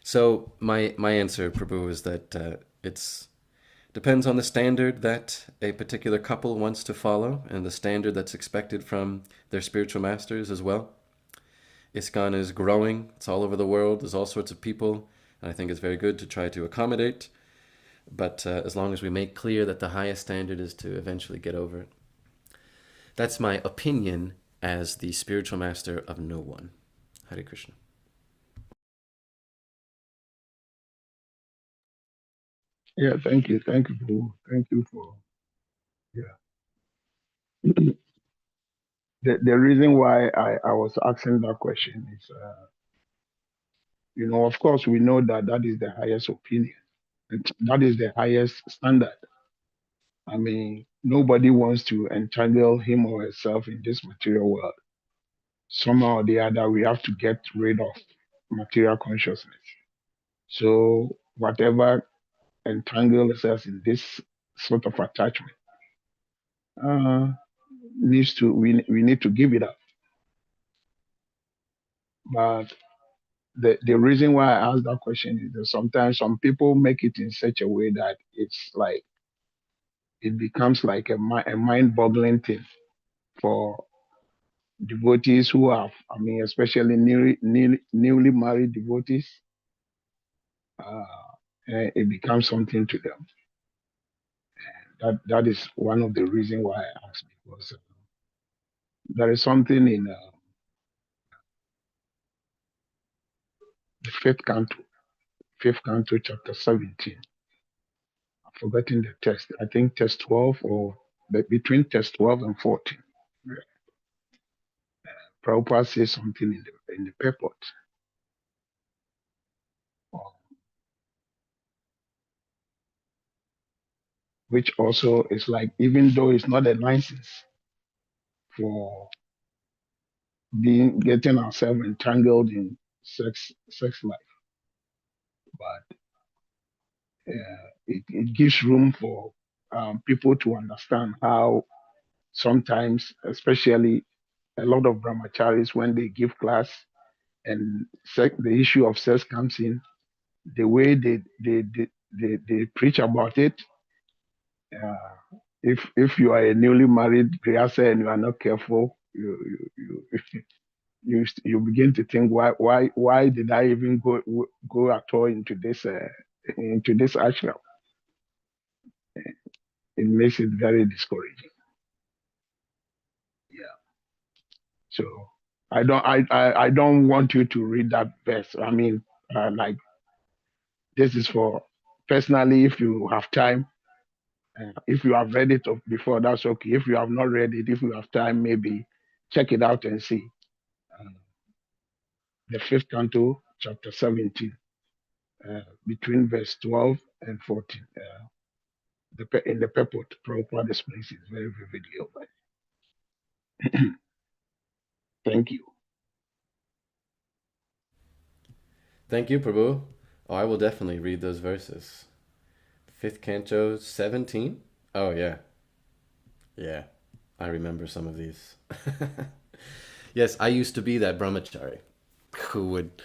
So my answer, Prabhu, is that it's depends on the standard that a particular couple wants to follow and the standard that's expected from their spiritual masters as well. ISKCON is growing. It's all over the world. There's all sorts of people. And I think it's very good to try to accommodate. But as long as we make clear that the highest standard is to eventually get over it. That's my opinion as the spiritual master of no one. Hare Krishna. Yeah, thank you. Thank you, Prabhu. Thank you for, yeah. The reason why I was asking that question is, of course, we know that that is the highest opinion. That is the highest standard. I mean, nobody wants to entangle him or herself in this material world. Somehow or the other, we have to get rid of material consciousness. So whatever entangles us in this sort of attachment, we need to give it up. But the reason why I asked that question is that sometimes some people make it in such a way that it's like it becomes like a mind-boggling thing for devotees who have, I mean, especially newly married devotees. It becomes something to them. That is one of the reasons why I asked, because there is something in the fifth canto, chapter 17. I've forgotten the text. I think text 12 or between text 12 and 14. Prabhupada says something in the purport, which also is like, even though it's not a license for getting ourselves entangled in sex life, but it gives room for people to understand how sometimes, especially a lot of brahmacharis, when they give class and the issue of sex comes in, the way they preach about it If you are a newly married Griyasa and you are not careful, you begin to think why did I even go at all into this ashram? It makes it very discouraging. Yeah. So I don't want you to read that verse. I mean, like this is for personally if you have time. If you have read it before, that's okay. If you have not read it, if you have time, maybe check it out and see. The fifth canto, chapter 17, between verse 12 and 14. In the purport, Prabhupada explains it very vividly over. Thank you. Thank you, Prabhu. Oh, I will definitely read those verses. Fifth canto, 17? Oh, yeah. Yeah, I remember some of these. Yes, I used to be that brahmachari who would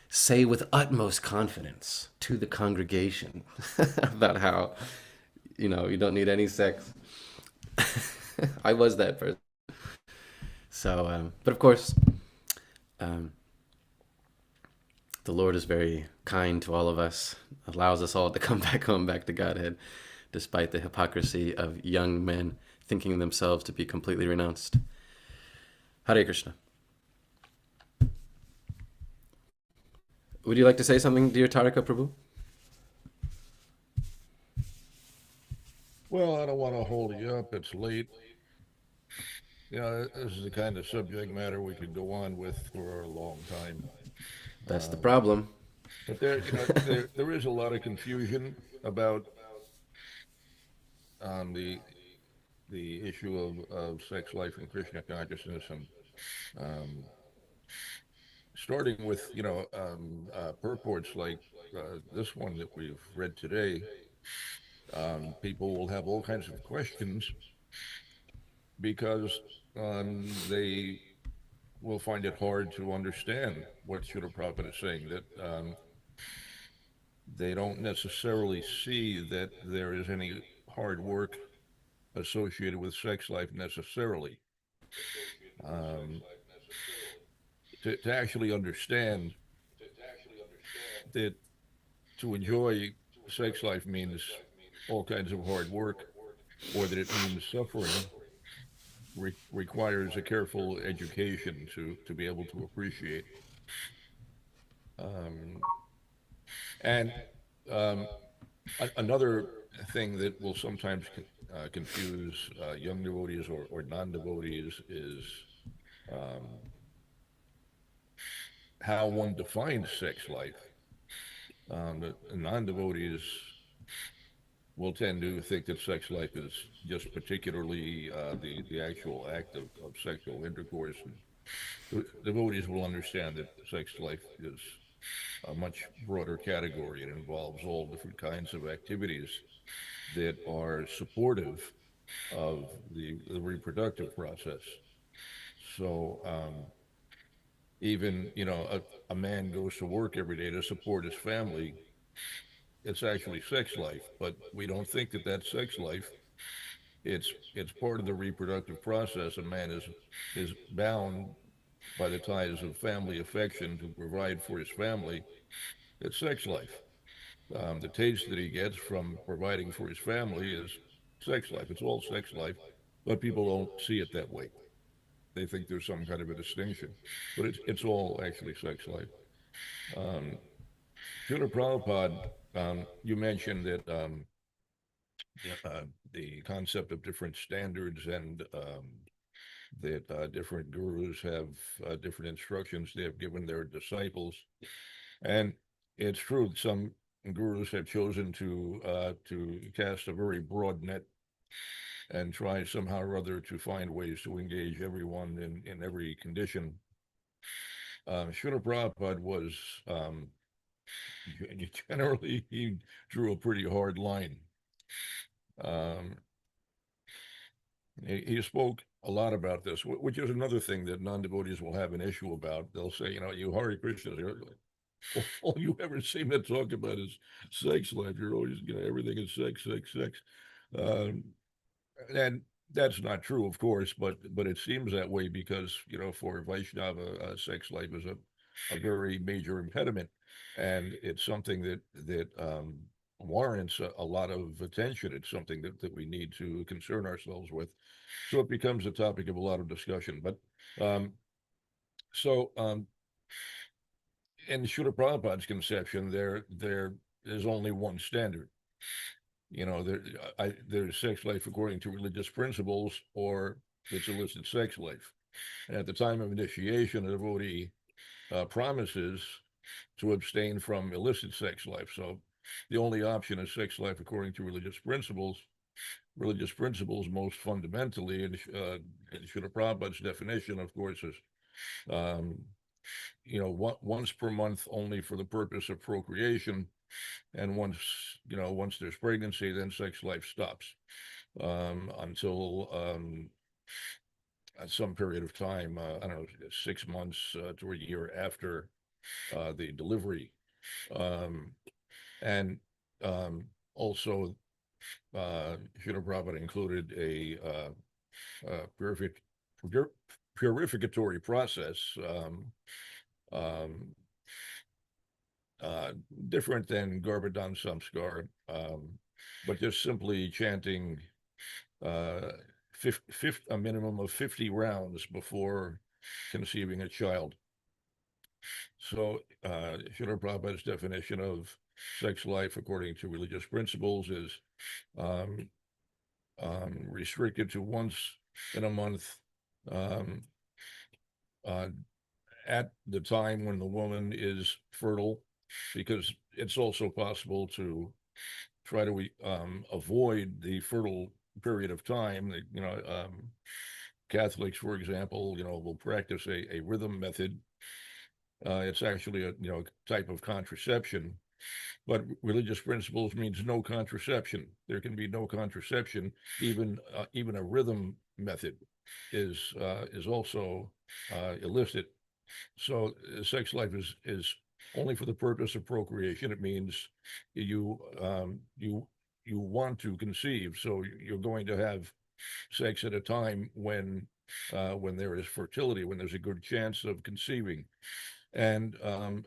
say with utmost confidence to the congregation about how, you don't need any sex. I was that person. So, but of course, um, the Lord is very kind to all of us, allows us all to come back home, back to Godhead, despite the hypocrisy of young men thinking themselves to be completely renounced. Hare Krishna. Would you like to say something, dear Tarika Prabhu? Well, I don't want to hold you up. It's late. This is the kind of subject matter we could go on with for a long time. That's the problem. But there is a lot of confusion about the issue of sex life and Krishna consciousness, and starting with purports like this one that we've read today. People will have all kinds of questions because they will find it hard to understand what Srila Prabhupada is saying, that they don't necessarily see that there is any hard work associated with sex life necessarily. To actually understand that to enjoy sex life means all kinds of hard work, or that it means suffering, requires a careful education to be able to appreciate. And another thing that will sometimes confuse young devotees or non-devotees is how one defines sex life. The non-devotees will tend to think that sex life is just particularly the actual act of sexual intercourse. And devotees will understand that sex life is a much broader category. It involves all different kinds of activities that are supportive of the reproductive process. So even a man goes to work every day to support his family. It's actually sex life, but we don't think that that's sex life. It's part of the reproductive process. A man is bound by the ties of family affection to provide for his family. It's sex life. The taste that he gets from providing for his family is sex life. It's all sex life, but people don't see it that way. They think there's some kind of a distinction, but it's all actually sex life. Srila Prabhupada, you mentioned that the concept of different standards, and that different gurus have different instructions they have given their disciples. And it's true that some gurus have chosen to cast a very broad net and try somehow or other to find ways to engage everyone in every condition. Srila Prabhupada was generally, he drew a pretty hard line. He spoke a lot about this, which is another thing that non-devotees will have an issue about. They'll say, you Hare Krishna, all you ever seem to talk about is sex life. You're always, everything is sex, sex, sex. Um, and that's not true, of course, but it seems that way because for Vaishnava, sex life is a very major impediment, and it's something that warrants a lot of attention. It's something that we need to concern ourselves with. So it becomes a topic of a lot of discussion. But um, so in Srila Prabhupada's conception, there is only one standard. There's sex life according to religious principles, or it's illicit sex life. And at the time of initiation, a devotee promises to abstain from illicit sex life. So the only option is sex life according to religious principles. Religious principles, most fundamentally, in Srila Prabhupada's definition, of course, is um, once per month only for the purpose of procreation, and once there's pregnancy, then sex life stops until some period of time. I don't know, 6 months to a year after the delivery, um, and also Srila Prabhupada included a purificatory process. Um, uh, Different than Garbhadan Samskar, but just simply chanting uh, a minimum of 50 rounds before conceiving a child. So, Srila Prabhupada's definition of sex life according to religious principles is um, restricted to once in a month, um, uh, at the time when the woman is fertile, because it's also possible to try to avoid the fertile period of time. Catholics, for example, will practice a rhythm method. It's actually a type of contraception, but religious principles means no contraception. There can be no contraception. Even a rhythm method is also illicit. So sex life is only for the purpose of procreation. It means you you want to conceive, so you're going to have sex at a time when there is fertility, when there's a good chance of conceiving, and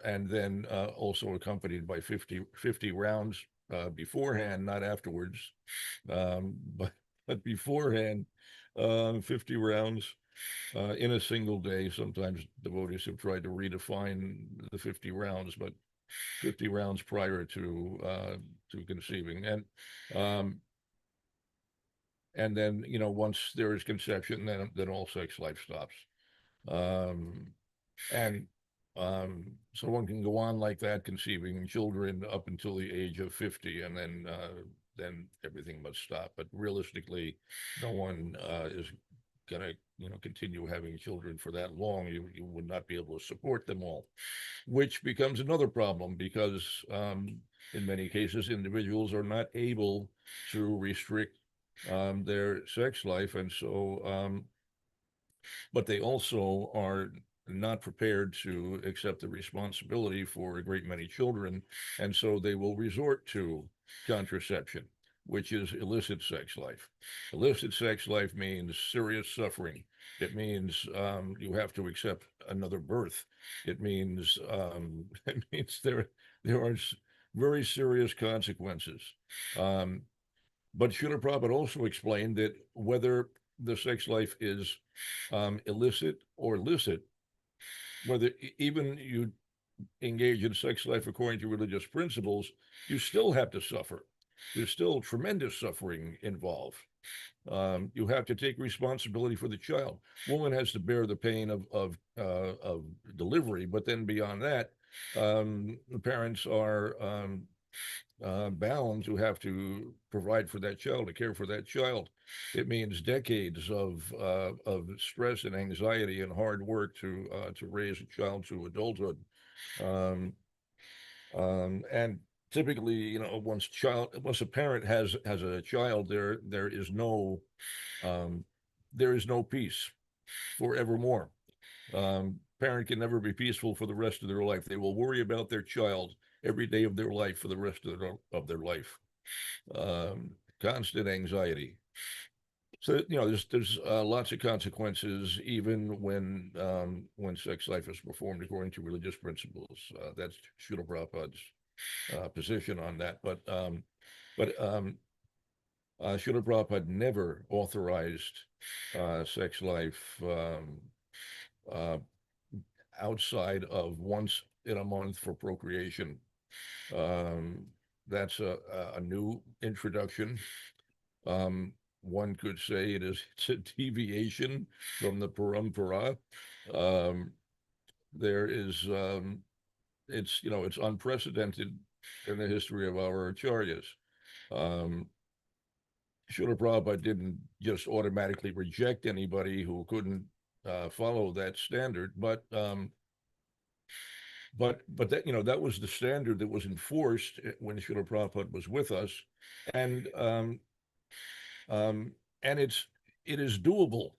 then also accompanied by 50 rounds beforehand, not afterwards, but beforehand, 50 rounds in a single day. Sometimes devotees have tried to redefine the 50 rounds, but 50 rounds prior to conceiving, um, and then once there is conception, then all sex life stops. Um, and So one can go on like that, conceiving children up until the age of 50, and then everything must stop. But realistically, no one is going to continue having children for that long. You would not be able to support them all, which becomes another problem because in many cases individuals are not able to restrict their sex life, and so but they also are not prepared to accept the responsibility for a great many children, and so they will resort to contraception, which is illicit sex life. Illicit sex life means serious suffering. It means you have to accept another birth. It means it means there are very serious consequences. Um, but Srila Prabhupada also explained that whether the sex life is illicit or licit, whether even you engage in sex life according to religious principles, you still have to suffer. There's still tremendous suffering involved. You have to take responsibility for the child. Woman has to bear the pain of delivery, but then beyond that, the parents are bound to have to provide for that child, to care for that child. It means decades of stress and anxiety and hard work to raise a child to adulthood. Um, and typically, once a parent has a child, um, there is no peace forevermore. Parent can never be peaceful for the rest of their life. They will worry about their child every day of their life for the rest of their life. Um, constant anxiety. So there's lots of consequences even when sex life is performed according to religious principles. That's Srila Prabhupada's position on that. But Srila Prabhupada never authorized sex life uh, outside of once in a month for procreation. Um, that's a new introduction. One could say it's a deviation from the parampara. Um, there is it's unprecedented in the history of our acharyas. Um, Srila Prabhupada didn't just automatically reject anybody who couldn't follow that standard, but that that was the standard that was enforced when Srila Prabhupada was with us, and um, and it is doable.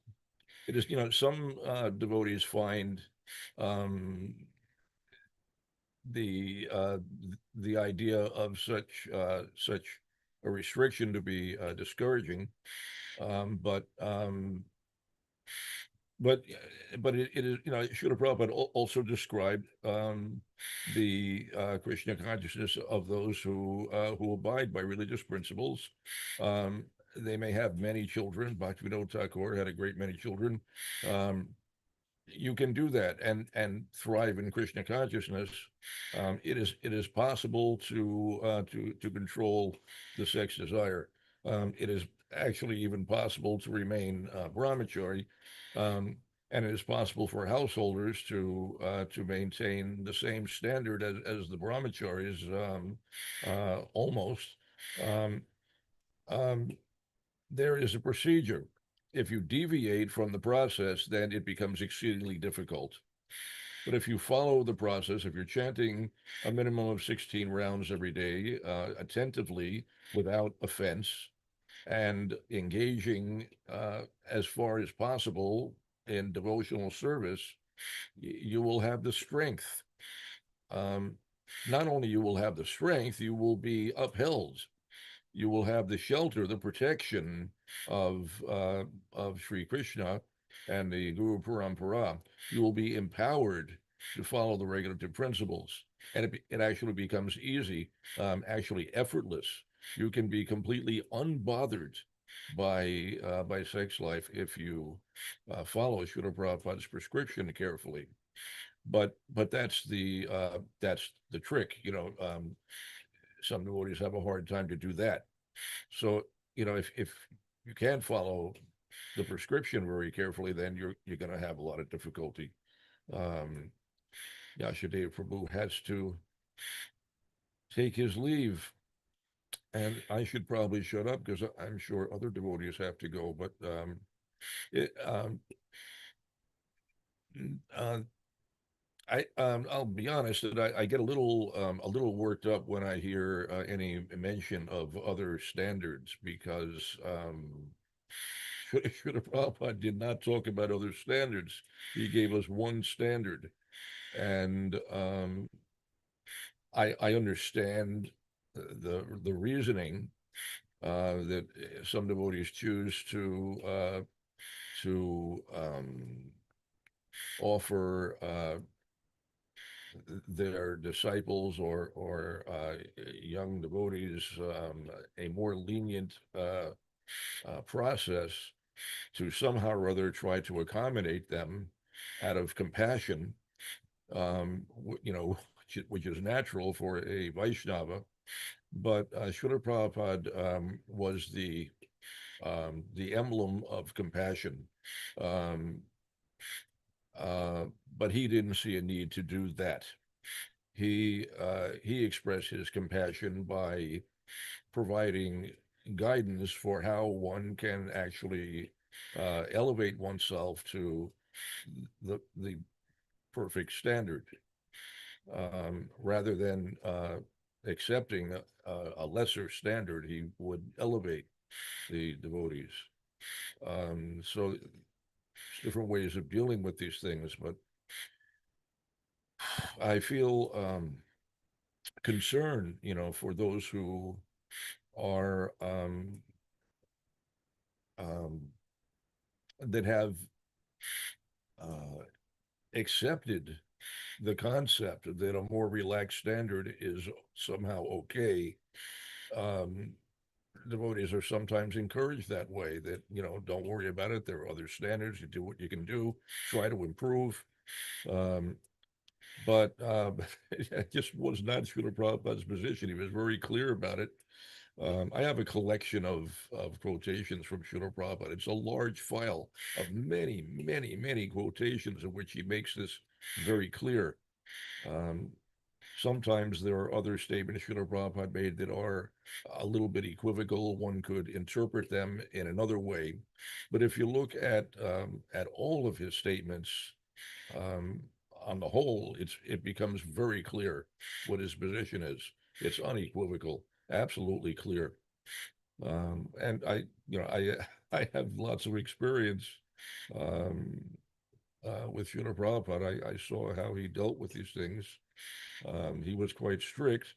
It is some devotees find um, the uh, the idea of such a restriction to be discouraging, um, but um, but it is Srila Prabhupada also described the Krishna consciousness of those who abide by religious principles. Um, they may have many children. Bhaktivinoda Thakur had a great many children. Um, you can do that and thrive in Krishna consciousness. It is possible to control the sex desire. It is actually even possible to remain brahmachari, um, and it is possible for householders to maintain the same standard as the brahmacharis, almost. Um, um, there is a procedure. If you deviate from the process, then it becomes exceedingly difficult. But if you follow the process, if you're chanting a minimum of 16 rounds every day, attentively, without offense, and engaging as far as possible in devotional service, you will have the strength. Um, Not only you will have the strength, you will be upheld. You will have the shelter, the protection of Sri Krishna and the Guru Parampara. You will be empowered to follow the regulative principles, and it actually becomes easy, actually effortless. You can be completely unbothered by sex life if you follow Srila Prabhupada's prescription carefully. But that's the trick. Some devotees have a hard time to do that. So, if you can't follow the prescription very carefully, then you're going to have a lot of difficulty. Um, Yasodeva Prabhu has to take his leave, and I should probably shut up because I'm sure other devotees have to go. But it, uh, I'll be honest that I get a little worked up when I hear any mention of other standards because Srila Prabhupada did not talk about other standards. He gave us one standard, and I understand the reasoning that some devotees choose to offer their disciples or young devotees a more lenient process to somehow or other try to accommodate them out of compassion, which is natural for a Vaishnava. But Srila Prabhupada was the emblem of compassion. Um, uh, but he didn't see a need to do that. He expressed his compassion by providing guidance for how one can actually elevate oneself to the perfect standard, rather than accepting a lesser standard. He would elevate the devotees. So it's different ways of dealing with these things, but I feel concern, for those who are that have accepted the concept that a more relaxed standard is somehow okay. Um, Devotees are sometimes encouraged that way, that, don't worry about it. There are other standards. You do what you can do, try to improve. Um, but it just was not Srila Prabhupada's position. He was very clear about it. I have a collection of quotations from Srila Prabhupada. It's a large file of many, many, many quotations in which he makes this very clear. Sometimes there are other statements Srila Prabhupada made that are a little bit equivocal. One could interpret them in another way. But if you look at all of his statements, um, on the whole, it becomes very clear what his position is. It's unequivocal, absolutely clear. And I have lots of experience um, with Srila Prabhupada. I saw how he dealt with these things. He was quite strict,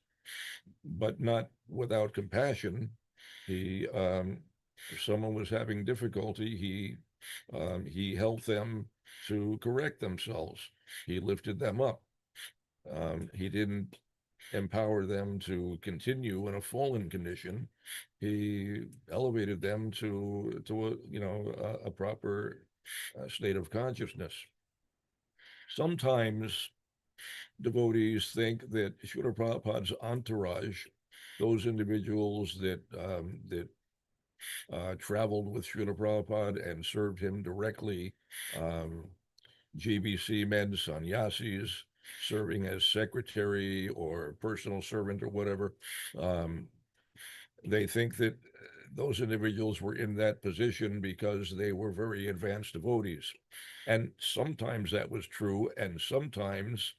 but not without compassion. If someone was having difficulty, he helped them to correct themselves. He lifted them up. He didn't empower them to continue in a fallen condition. He elevated them to a proper state of consciousness. Sometimes devotees think that Srila Prabhupada's entourage, those individuals that traveled with Srila Prabhupada and served him directly, GBC men, sannyasis, serving as secretary or personal servant or whatever. They think that those individuals were in that position because they were very advanced devotees. And sometimes that was true, and sometimes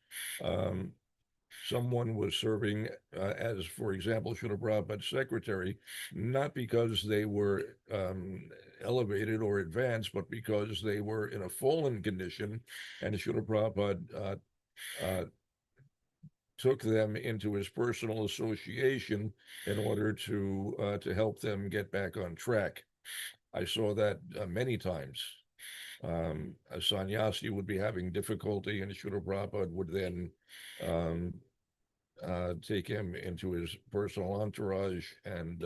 someone was serving as, for example, Srila Prabhupada's secretary, not because they were elevated or advanced, but because they were in a fallen condition, and Srila Prabhupada took them into his personal association in order to help them get back on track. I saw that many times. A sannyasi would be having difficulty, and Srila Prabhupada would then take him into his personal entourage and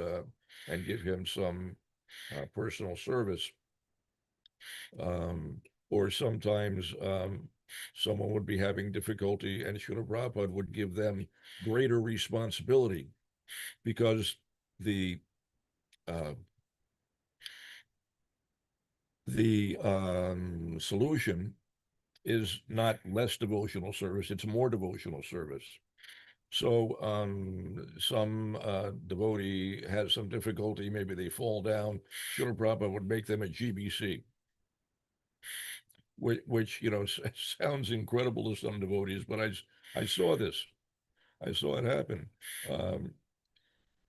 give him some personal service. Or sometimes someone would be having difficulty, and Srila Prabhupada would give them greater responsibility, because the uh, solution is not less devotional service, it's more devotional service. So some devotee has some difficulty, maybe they fall down, Srila Prabhupada would make them a GBC, which sounds incredible to some devotees, but I saw this. I saw it happen. Um,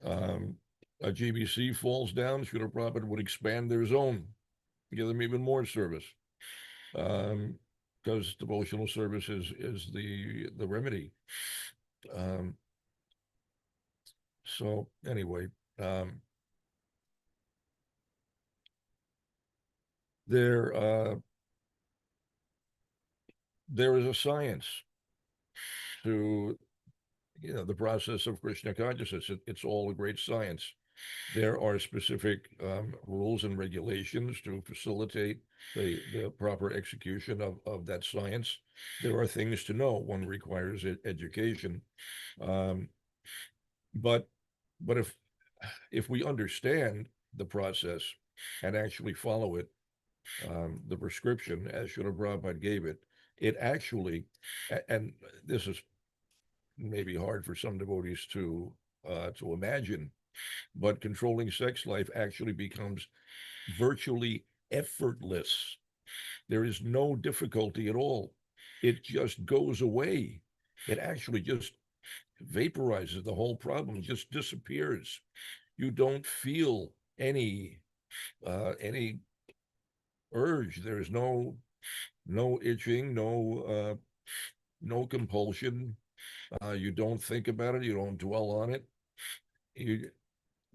um, a GBC falls down, Srila Prabhupada would expand their zone, give them even more service, because devotional service is the remedy. So anyway, there is a science to the process of Krishna consciousness. It's all a great science. There are specific rules and regulations to facilitate the proper execution of that science. There are things to know. One requires education. Um, but if we understand the process and actually follow it, the prescription as Srila Prabhupada gave it, it actually, and this is maybe hard for some devotees to imagine, but controlling sex life actually becomes virtually effortless. There is no difficulty at all. It just goes away. It actually just vaporizes. The whole problem just disappears. You don't feel any urge. There's no itching, no compulsion. You don't think about it. You don't dwell on it.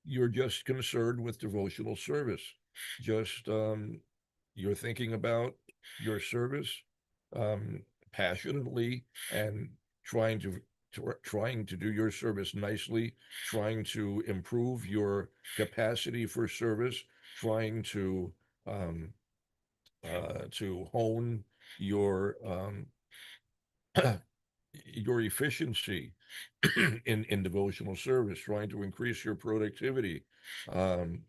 You're just concerned with devotional service. just you're thinking about your service um, passionately and trying to do your service nicely, trying to improve your capacity for service, trying to hone your your efficiency in devotional service, trying to increase your productivity. Um,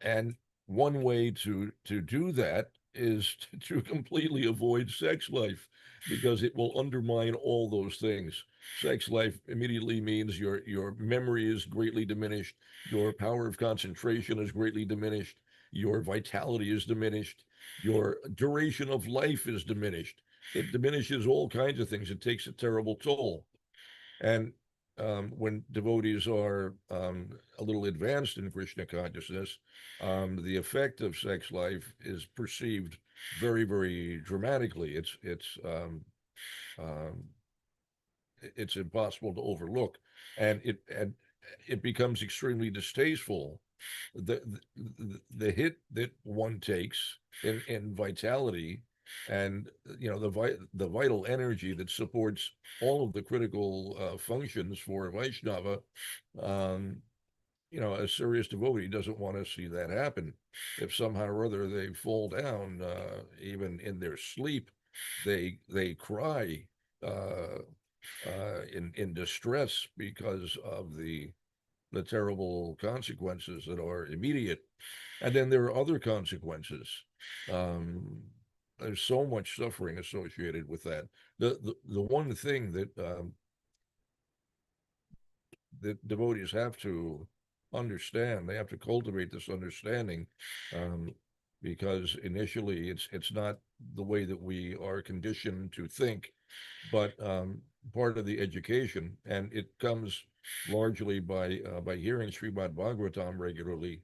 and one way to do that is to completely avoid sex life because it will undermine all those things. Sex life immediately means your memory is greatly diminished, your power of concentration is greatly diminished, your vitality is diminished, your duration of life is diminished. It diminishes all kinds of things. It takes a terrible toll. And when devotees are a little advanced in Krishna consciousness, the effect of sex life is perceived very, very dramatically. Um, it's impossible to overlook, and it becomes extremely distasteful. The hit that one takes in vitality, and the vital energy that supports all of the critical functions for Vaishnava. Um, a serious devotee doesn't want to see that happen. If somehow or other they fall down, even in their sleep, they cry uh, in distress because of the terrible consequences that are immediate. And then there are other consequences. Um, there's so much suffering associated with that. The one thing that devotees have to understand, they have to cultivate this understanding, um, because initially it's not the way that we are conditioned to think, but part of the education, and it comes largely by hearing Srimad Bhagavatam regularly.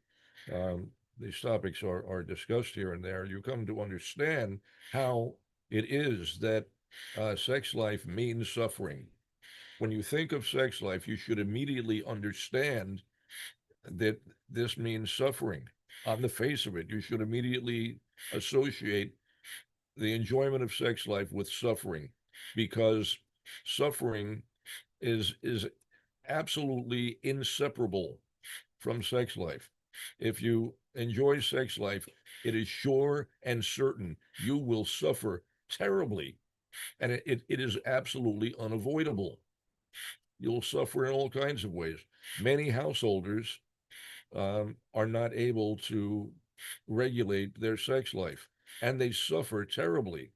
Um, these topics are discussed here and there. You come to understand how it is that sex life means suffering. When you think of sex life, you should immediately understand that this means suffering. On the face of it, you should immediately associate the enjoyment of sex life with suffering, because suffering is absolutely inseparable from sex life. If you enjoy sex life, it is sure and certain you will suffer terribly, and it is absolutely unavoidable. You'll suffer in all kinds of ways. Many householders are not able to regulate their sex life, and they suffer terribly.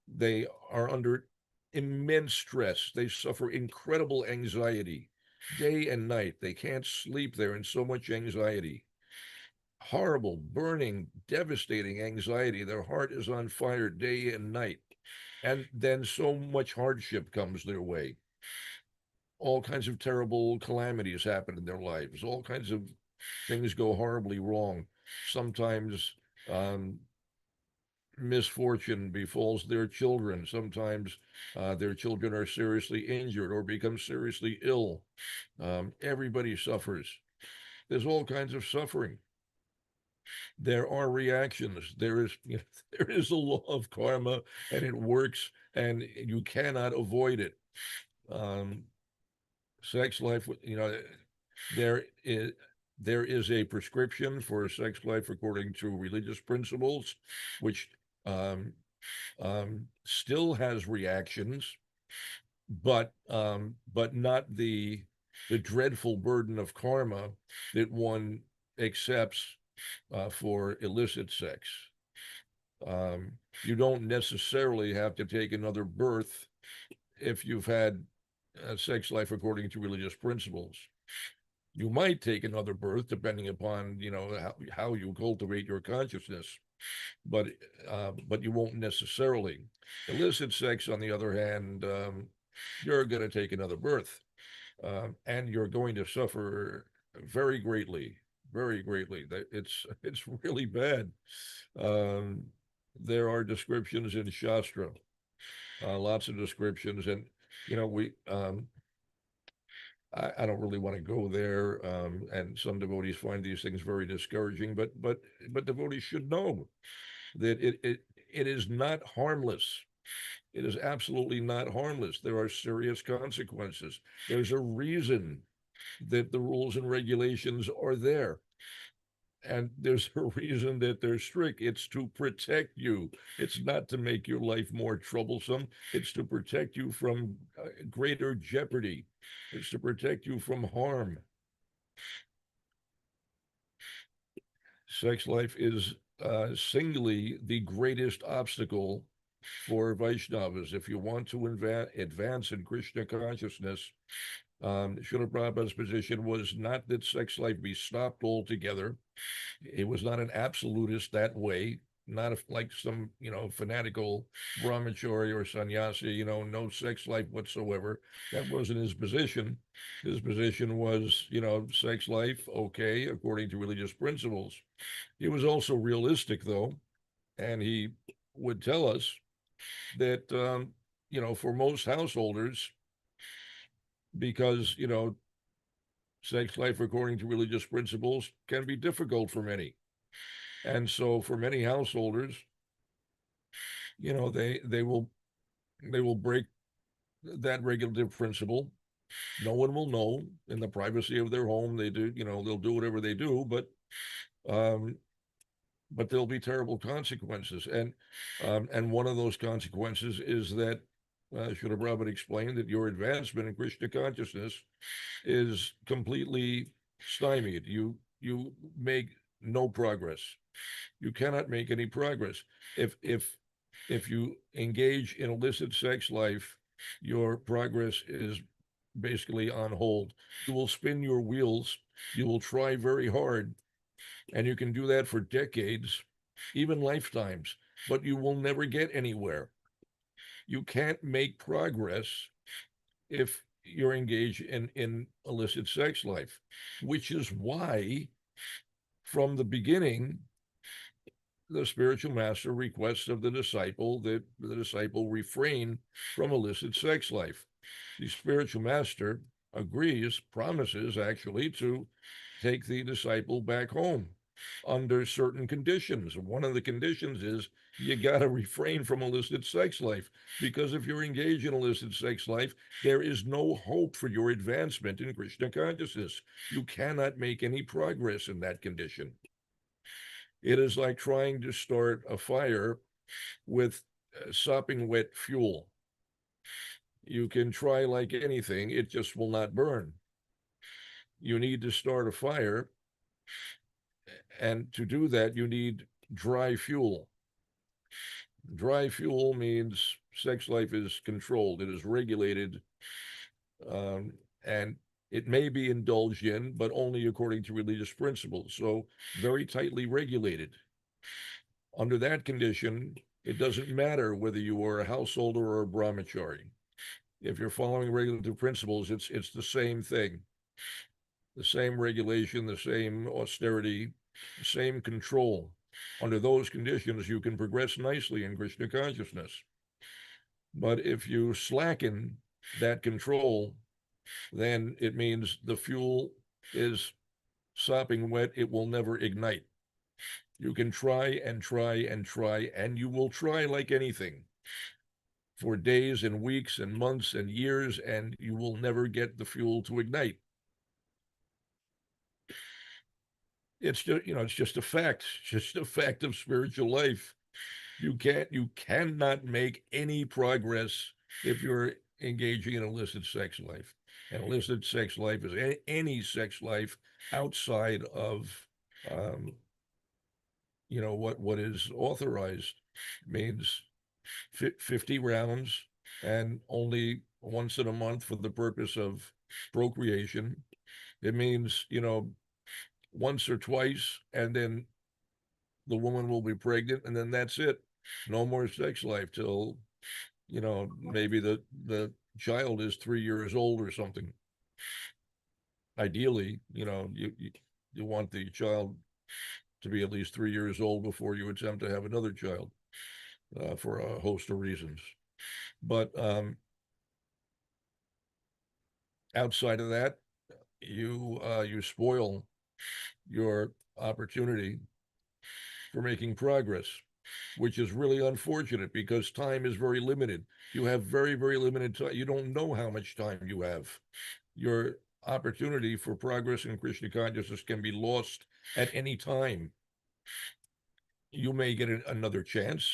They are under immense stress. They suffer incredible anxiety day and night. They can't sleep. They're in so much anxiety. Horrible, burning, devastating anxiety. Their heart is on fire day and night. And then so much hardship comes their way. All kinds of terrible calamities happen in their lives. All kinds of things go horribly wrong. Sometimes um, misfortune befalls their children. Sometimes their children are seriously injured or become seriously ill. Everybody suffers. There's all kinds of suffering. There are reactions. There is a law of karma, and it works, and you cannot avoid it. Um, Sex life, there is there is a prescription for sex life according to religious principles, which um, still has reactions, but not the dreadful burden of karma that one accepts for illicit sex. Um, you don't necessarily have to take another birth if you've had a sex life according to religious principles. You might take another birth depending upon how you cultivate your consciousness, but but you won't necessarily. Illicit sex, on the other hand, you're going to take another birth, and you're going to suffer very greatly, very greatly. It's really bad. Um, there are descriptions in Shastra, lots of descriptions, and we I don't really want to go there, and some devotees find these things very discouraging. But devotees should know that it is not harmless. It is absolutely not harmless. There are serious consequences. There's a reason that the rules and regulations are there. And there's a reason that they're strict. It's to protect you. It's not to make your life more troublesome. It's to protect you from greater jeopardy. It's to protect you from harm. Sex life is singly the greatest obstacle for Vaishnavas. If you want to advance in Krishna consciousness, Srila Prabhupada's position was not that sex life be stopped altogether. It was not an absolutist that way, not like some, fanatical brahmachari or sannyasi, no sex life whatsoever. That wasn't his position. His position was, sex life, okay, according to religious principles. He was also realistic, though, and he would tell us that, for most householders, because, sex life according to religious principles can be difficult for many. And so for many householders, they will break that regulative principle. No one will know in the privacy of their home. They do, they'll do whatever they do, um, but there'll be terrible consequences. And one of those consequences is that Srila Prabhupada explained that your advancement in Krishna consciousness is completely stymied. You make no progress. You cannot make any progress. If you engage in illicit sex life, your progress is basically on hold. You will spin your wheels. You will try very hard, and you can do that for decades, even lifetimes, but you will never get anywhere. You can't make progress if you're engaged in illicit sex life, which is why, from the beginning, the spiritual master requests of the disciple that the disciple refrain from illicit sex life. The spiritual master agrees, promises actually, to take the disciple back home under certain conditions. One of the conditions is you got to refrain from illicit sex life, because if you're engaged in illicit sex life, there is no hope for your advancement in Krishna consciousness. You cannot make any progress in that condition. It is like trying to start a fire with sopping wet fuel. You can try like anything, it just will not burn. You need to start a fire, and to do that, you need dry fuel. Dry fuel means sex life is controlled, it is regulated, and it may be indulged in, but only according to religious principles. So very tightly regulated. Under that condition, it doesn't matter whether you are a householder or a brahmachari. If you're following regulative principles, it's the same thing. The same regulation, the same austerity, the same control. Under those conditions, you can progress nicely in Krishna consciousness. But if you slacken that control, then it means the fuel is sopping wet. It will never ignite. You can try and try and try, and you will try like anything for days and weeks and months and years, and you will never get the fuel to ignite. It's just, it's just a fact. It's just a fact of spiritual life. You cannot make any progress if you're engaging in illicit sex life. And illicit sex life is any sex life outside of, what is authorized. Means 50 rounds and only once in a month for the purpose of procreation. It means, once or twice, and then the woman will be pregnant, and then that's it. No more sex life till, maybe the child is 3 years old or something. Ideally, you want the child to be at least 3 years old before you attempt to have another child, for a host of reasons. But Outside of that, you spoil your opportunity for making progress, which is really unfortunate because time is very limited. You have very, very limited time. You don't know how much time you have. Your opportunity for progress in Krishna consciousness can be lost at any time. You may get another chance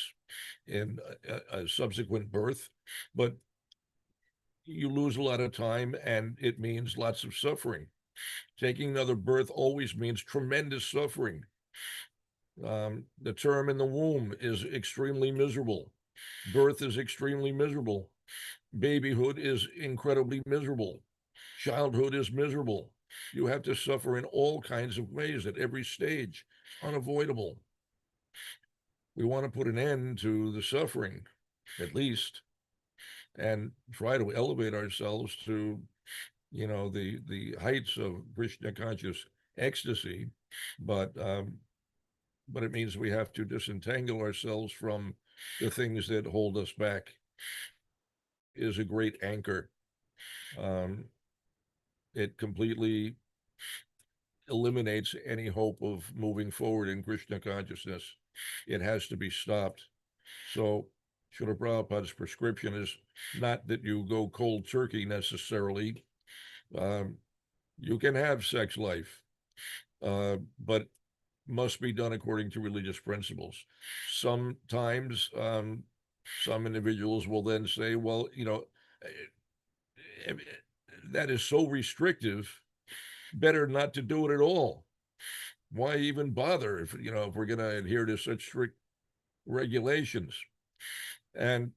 in a subsequent birth, but you lose a lot of time and it means lots of suffering. Taking another birth always means tremendous suffering. The term in the womb is extremely miserable. Birth is extremely miserable. Babyhood is incredibly miserable. Childhood is miserable. You have to suffer in all kinds of ways at every stage. Unavoidable. We want to put an end to the suffering, at least, and try to elevate ourselves to, the heights of Krishna conscious ecstasy. But it means we have to disentangle ourselves from the things that hold us back. Is a great anchor. It completely eliminates any hope of moving forward in Krishna consciousness. It has to be stopped. So Srila Prabhupada's prescription is not that you go cold turkey necessarily. You can have sex life, but must be done according to religious principles. Sometimes some individuals will then say, well, that is so restrictive, better not to do it at all. Why even bother if we're going to adhere to such strict regulations? And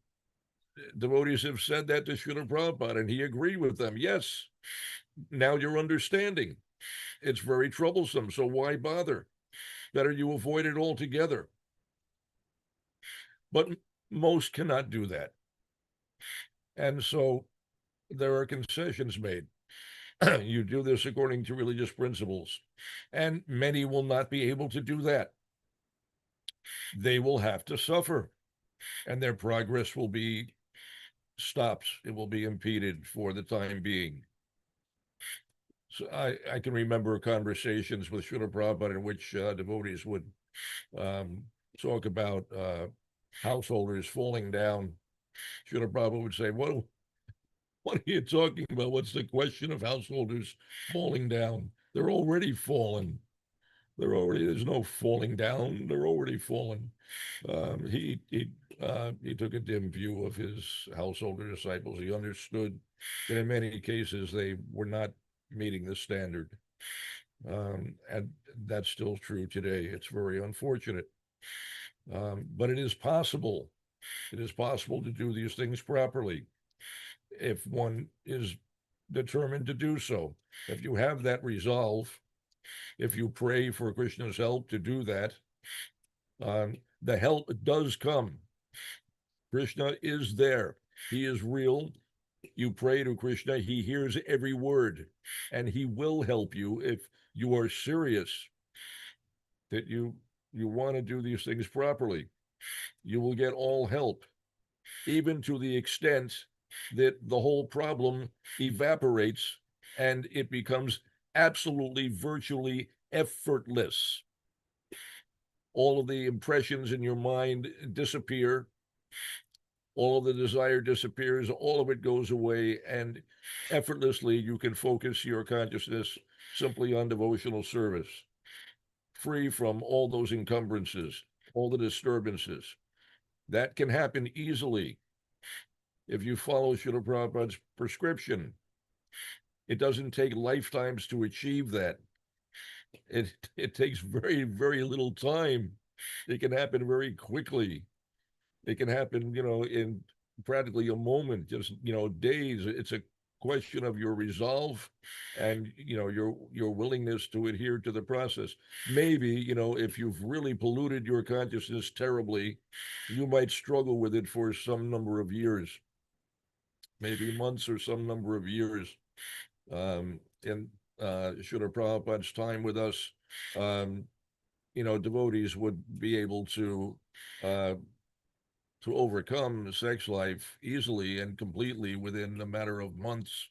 devotees have said that to Srila Prabhupada, and he agreed with them. Yes, now you're understanding. It's very troublesome, so why bother? Better you avoid it altogether. But most cannot do that. And so there are concessions made. You do this according to religious principles, and many will not be able to do that. They will have to suffer, and their progress will be stopped. It will be impeded for the time being. So I can remember conversations with Srila Prabhupada in which devotees would talk about householders falling down. Srila Prabhupada would say, what are you talking about? What's the question of householders falling down? They're already fallen. There's no falling down. They're already fallen. He took a dim view of his householder disciples. He understood that in many cases they were not meeting the standard. And that's still true today. It's very unfortunate. But it is possible. It is possible to do these things properly if one is determined to do so. If you have that resolve, if you pray for Krishna's help to do that, the help does come. Krishna is there. He is real. You pray to Krishna, he hears every word, and he will help you if you are serious that you want to do these things properly. You will get all help, even to the extent that the whole problem evaporates and it becomes absolutely, virtually effortless. All of the impressions in your mind disappear. All of the desire disappears. All of it goes away. And effortlessly, you can focus your consciousness simply on devotional service, free from all those encumbrances, all the disturbances. That can happen easily if you follow Srila Prabhupada's prescription. It doesn't take lifetimes to achieve that. It takes very, very little time. It can happen very quickly. It can happen, in practically a moment, just, days. It's a question of your resolve and, your willingness to adhere to the process. Maybe, if you've really polluted your consciousness terribly, you might struggle with it for some number of years, maybe months or some number of years. In Srila Prabhupada's time with us, devotees would be able to overcome sex life easily and completely within a matter of months.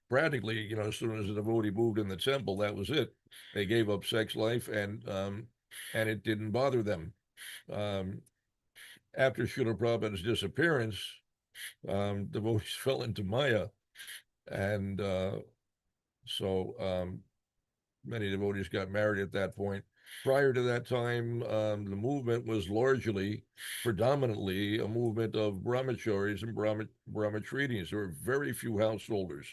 Practically, as soon as the devotee moved in the temple, that was it. They gave up sex life, and it didn't bother them. Um, After Srila Prabhupada's disappearance, devotees fell into Maya, and so many devotees got married at that point. Prior to that time, the movement was predominantly a movement of brahmacharis and brahmacharis. There were very few householders,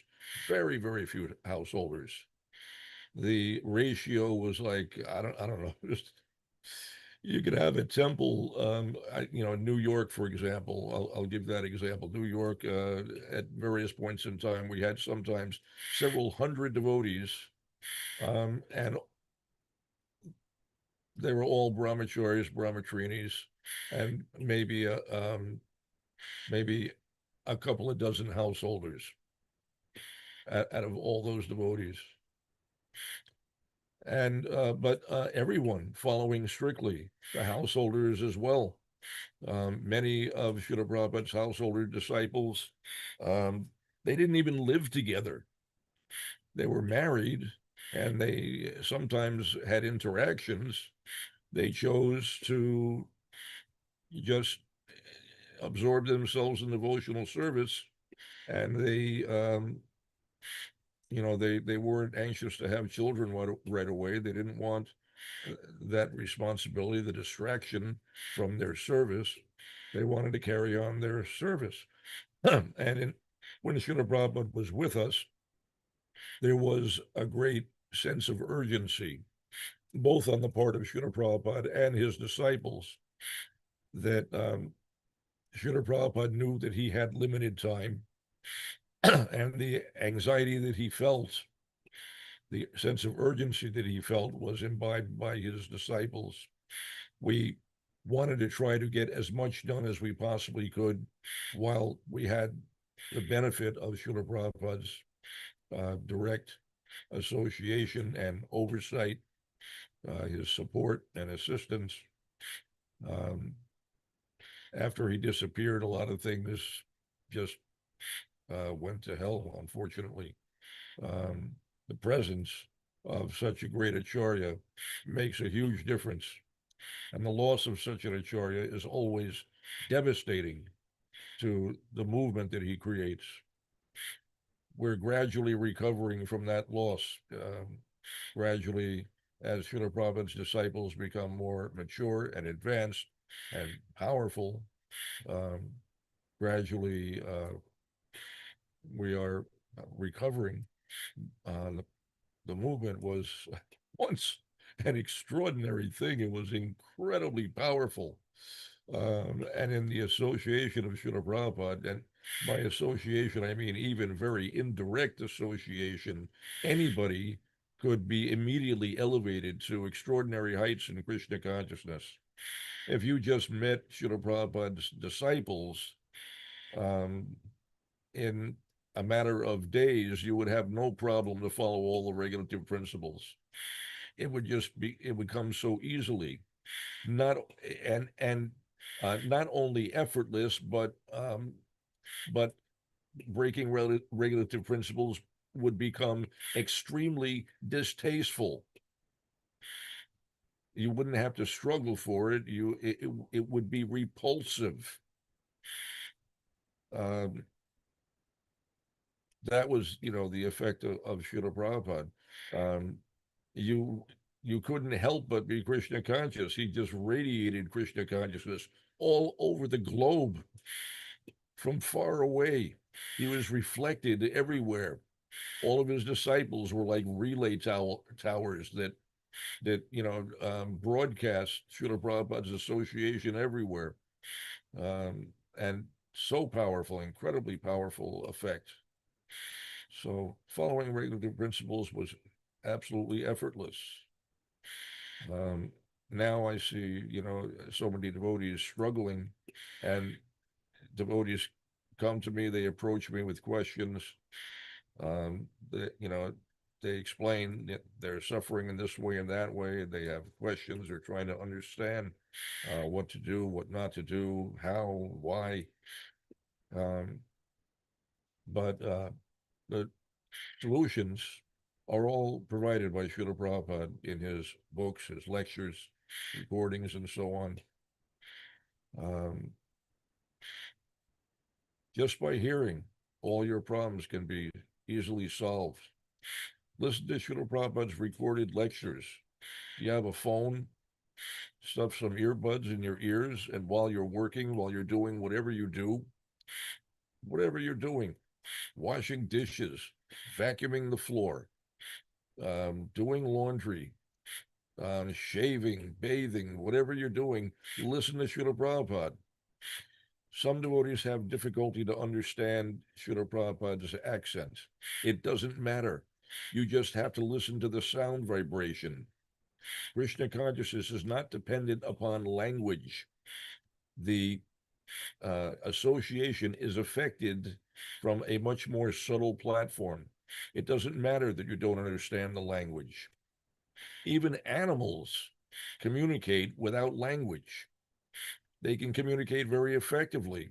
very, very few householders. The ratio was like, I don't know, just you could have a temple, New York, for example. I'll give that example. New York, at various points in time, we had sometimes several hundred devotees, and they were all brahmacharis, brahmacharis, and maybe a couple of dozen householders out of all those devotees. And but everyone following strictly, the householders as well. Many of Srila Prabhupada's householder disciples, they didn't even live together. They were married, and they sometimes had interactions. They chose to just absorb themselves in devotional service, and they weren't anxious to have children right away. They didn't want that responsibility, the distraction from their service. They wanted to carry on their service. And when Srila Prabhupada was with us, there was a great sense of urgency, both on the part of Srila Prabhupada and his disciples, that Srila Prabhupada knew that he had limited time, and the anxiety that he felt, the sense of urgency that he felt, was imbibed by his disciples. We wanted to try to get as much done as we possibly could while we had the benefit of Srila Prabhupada's direct association and oversight, his support and assistance. After he disappeared, a lot of things just went to hell, unfortunately. The presence of such a great acharya makes a huge difference. And the loss of such an acharya is always devastating to the movement that he creates. We're gradually recovering from that loss, gradually, as Srila Prabhupada's disciples become more mature and advanced and powerful. Gradually, we are recovering. The movement was once an extraordinary thing. It was incredibly powerful. And in the association of Srila Prabhupada, and by association, I mean even very indirect association, anybody could be immediately elevated to extraordinary heights in Krishna consciousness. If you just met Srila Prabhupada's disciples, in a matter of days, you would have no problem to follow all the regulative principles. It would come so easily, not not only effortless, but breaking regulative principles would become extremely distasteful. You wouldn't have to struggle for it. It would be repulsive. That was, the effect of Srila Prabhupada. You couldn't help but be Krishna conscious. He just radiated Krishna consciousness all over the globe from far away. He was reflected everywhere. All of his disciples were like relay towers that broadcast Srila Prabhupada's association everywhere. And so powerful, incredibly powerful effect. So following regulative principles was absolutely effortless. Now I see, so many devotees struggling, and devotees come to me, they approach me with questions. They explain that they're suffering in this way and that way. They have questions. They're trying to understand what to do, what not to do, how, why. But the solutions are all provided by Srila Prabhupada in his books, his lectures, recordings, and so on. Just by hearing, all your problems can be easily solved. Listen to Srila Prabhupada's recorded lectures. You have a phone, stuff some earbuds in your ears, and while you're working, while you're doing whatever you're doing, washing dishes, vacuuming the floor, doing laundry, shaving, bathing, whatever you're doing, listen to Srila Prabhupada. Some devotees have difficulty to understand Srila Prabhupada's accent. It doesn't matter. You just have to listen to the sound vibration. Krishna consciousness is not dependent upon language. The association is affected from a much more subtle platform. It doesn't matter that you don't understand the language. Even animals communicate without language. They can communicate very effectively.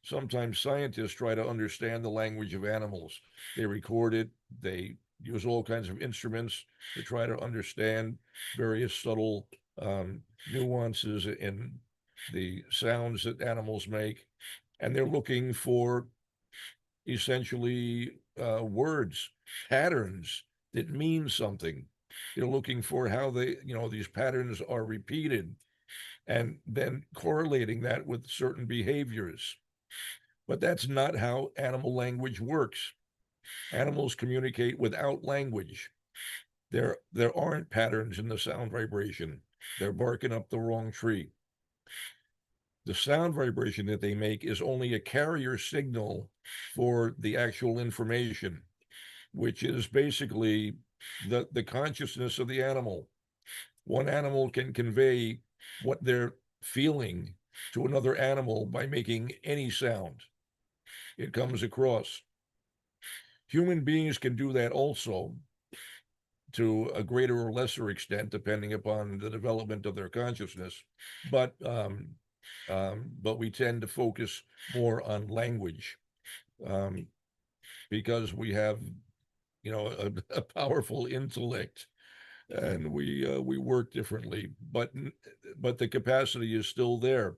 Sometimes scientists try to understand the language of animals. They record it, they use all kinds of instruments to try to understand various subtle nuances in the sounds that animals make. And they're looking for essentially words, patterns that mean something. They're looking for how these patterns are repeated and then correlating that with certain behaviors. But that's not how animal language works. Animals communicate without language. There aren't patterns in the sound vibration. They're barking up the wrong tree. The sound vibration that they make is only a carrier signal for the actual information, which is basically the consciousness of the animal. One animal can convey what they're feeling to another animal by making any sound. It comes across. Human beings can do that also to a greater or lesser extent, depending upon the development of their consciousness. But we tend to focus more on language because we have, a powerful intellect, and we work differently. But the capacity is still there.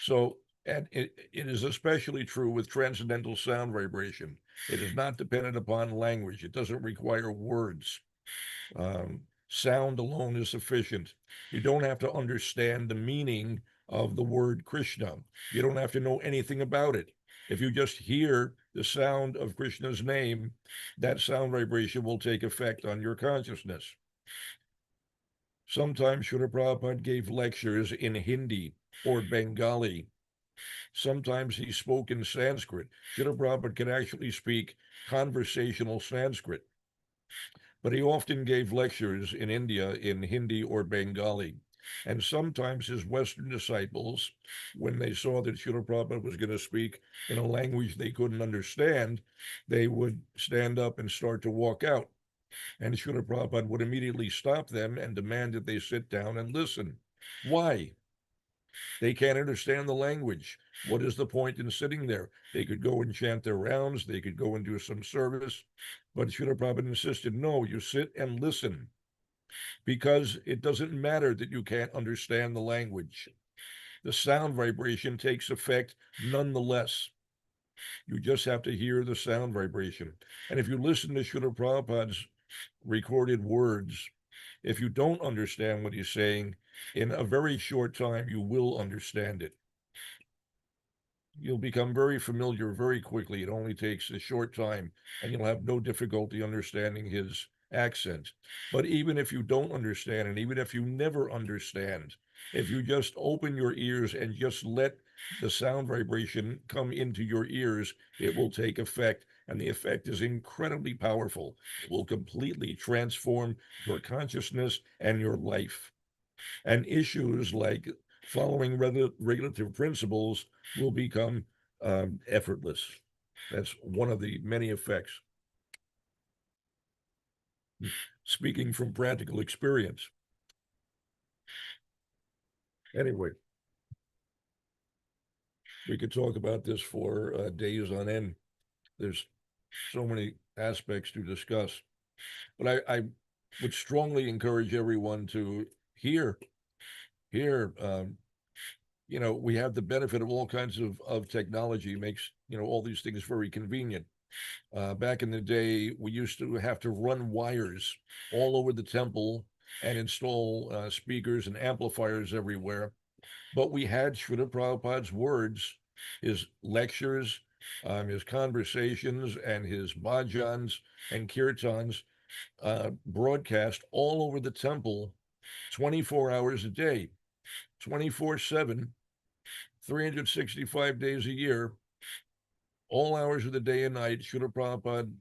So, and it is especially true with transcendental sound vibration. It is not dependent upon language. It doesn't require words. Sound alone is sufficient. You don't have to understand the meaning of the word Krishna. You don't have to know anything about it. If you just hear the sound of Krishna's name, that sound vibration will take effect on your consciousness. Sometimes Srila Prabhupada gave lectures in Hindi or Bengali. Sometimes he spoke in Sanskrit. Srila Prabhupada could actually speak conversational Sanskrit. But he often gave lectures in India in Hindi or Bengali. And sometimes his Western disciples, when they saw that Srila Prabhupada was going to speak in a language they couldn't understand, they would stand up and start to walk out. And Srila Prabhupada would immediately stop them and demand that they sit down and listen. Why? They can't understand the language. What is the point in sitting there? They could go and chant their rounds. They could go and do some service. But Srila Prabhupada insisted, no, you sit and listen, because it doesn't matter that you can't understand the language. The sound vibration takes effect nonetheless. You just have to hear the sound vibration. And if you listen to Srila Prabhupada's recorded words, if you don't understand what he's saying, in a very short time, you will understand it. You'll become very familiar very quickly. It only takes a short time, and you'll have no difficulty understanding his accent. But even if you don't understand, and even if you never understand, if you just open your ears and just let the sound vibration come into your ears, it will take effect, and the effect is incredibly powerful. It will completely transform your consciousness and your life. And issues like following regulative principles will become effortless. That's one of the many effects. Speaking from practical experience. Anyway, we could talk about this for days on end. There's so many aspects to discuss. But I would strongly encourage everyone to hear. We have the benefit of all kinds of technology, makes, all these things very convenient. Back in the day, we used to have to run wires all over the temple and install speakers and amplifiers everywhere. But we had Srila Prabhupada's words, his lectures, his conversations, and his bhajans and kirtans broadcast all over the temple 24 hours a day, 24/7, 365 days a year, all hours of the day and night. Srila Prabhupada,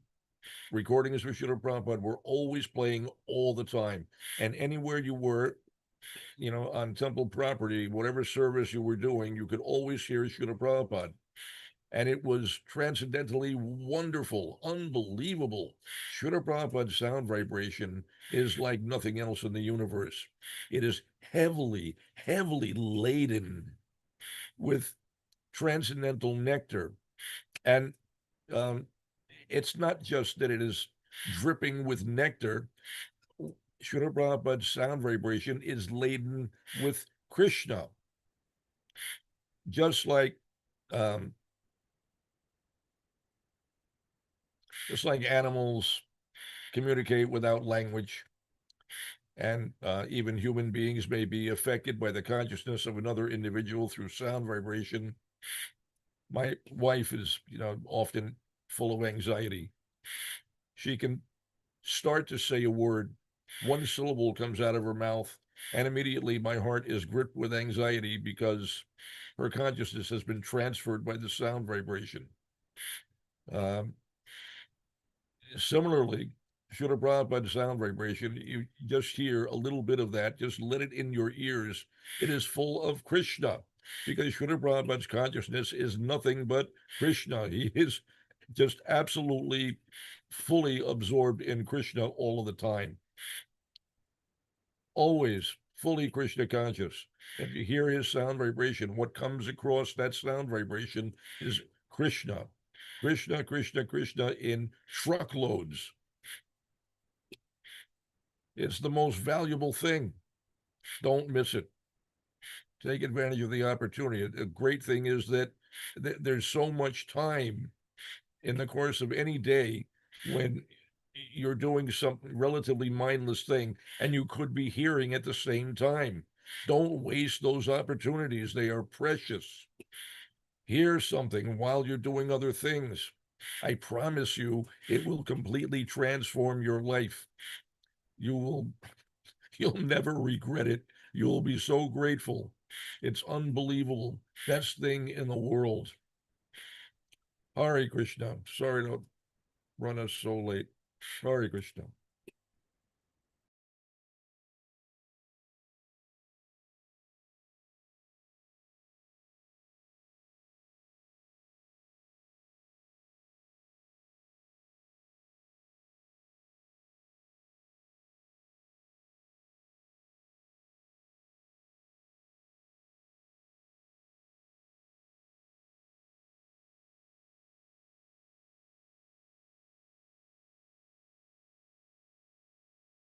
recordings for Srila Prabhupada were always playing all the time. And anywhere you were, on temple property, whatever service you were doing, you could always hear Srila Prabhupada. And it was transcendentally wonderful, unbelievable. Srila Prabhupada's sound vibration is like nothing else in the universe. It is heavily, heavily laden with transcendental nectar. And it's not just that it is dripping with nectar. Srila Prabhupada's sound vibration is laden with Krishna. Just like animals communicate without language, and even human beings may be affected by the consciousness of another individual through sound vibration. My wife is, often full of anxiety. She can start to say a word, one syllable comes out of her mouth, and immediately my heart is gripped with anxiety because her consciousness has been transferred by the sound vibration. Similarly, Srila Prabhupada's sound vibration, you just hear a little bit of that, just let it in your ears. It is full of Krishna, because Srila Prabhupada's consciousness is nothing but Krishna. He is just absolutely fully absorbed in Krishna all of the time. Always fully Krishna conscious. If you hear his sound vibration, what comes across that sound vibration is Krishna. Krishna, Krishna, Krishna in truckloads. It's the most valuable thing. Don't miss it. Take advantage of the opportunity. The great thing is that there's so much time in the course of any day when you're doing some relatively mindless thing and you could be hearing at the same time. Don't waste those opportunities. They are precious. Hear something while you're doing other things. I promise you, it will completely transform your life. You'll never regret it. You'll be so grateful. It's unbelievable. Best thing in the world. Hare Krishna. Sorry to run us so late. Hare Krishna.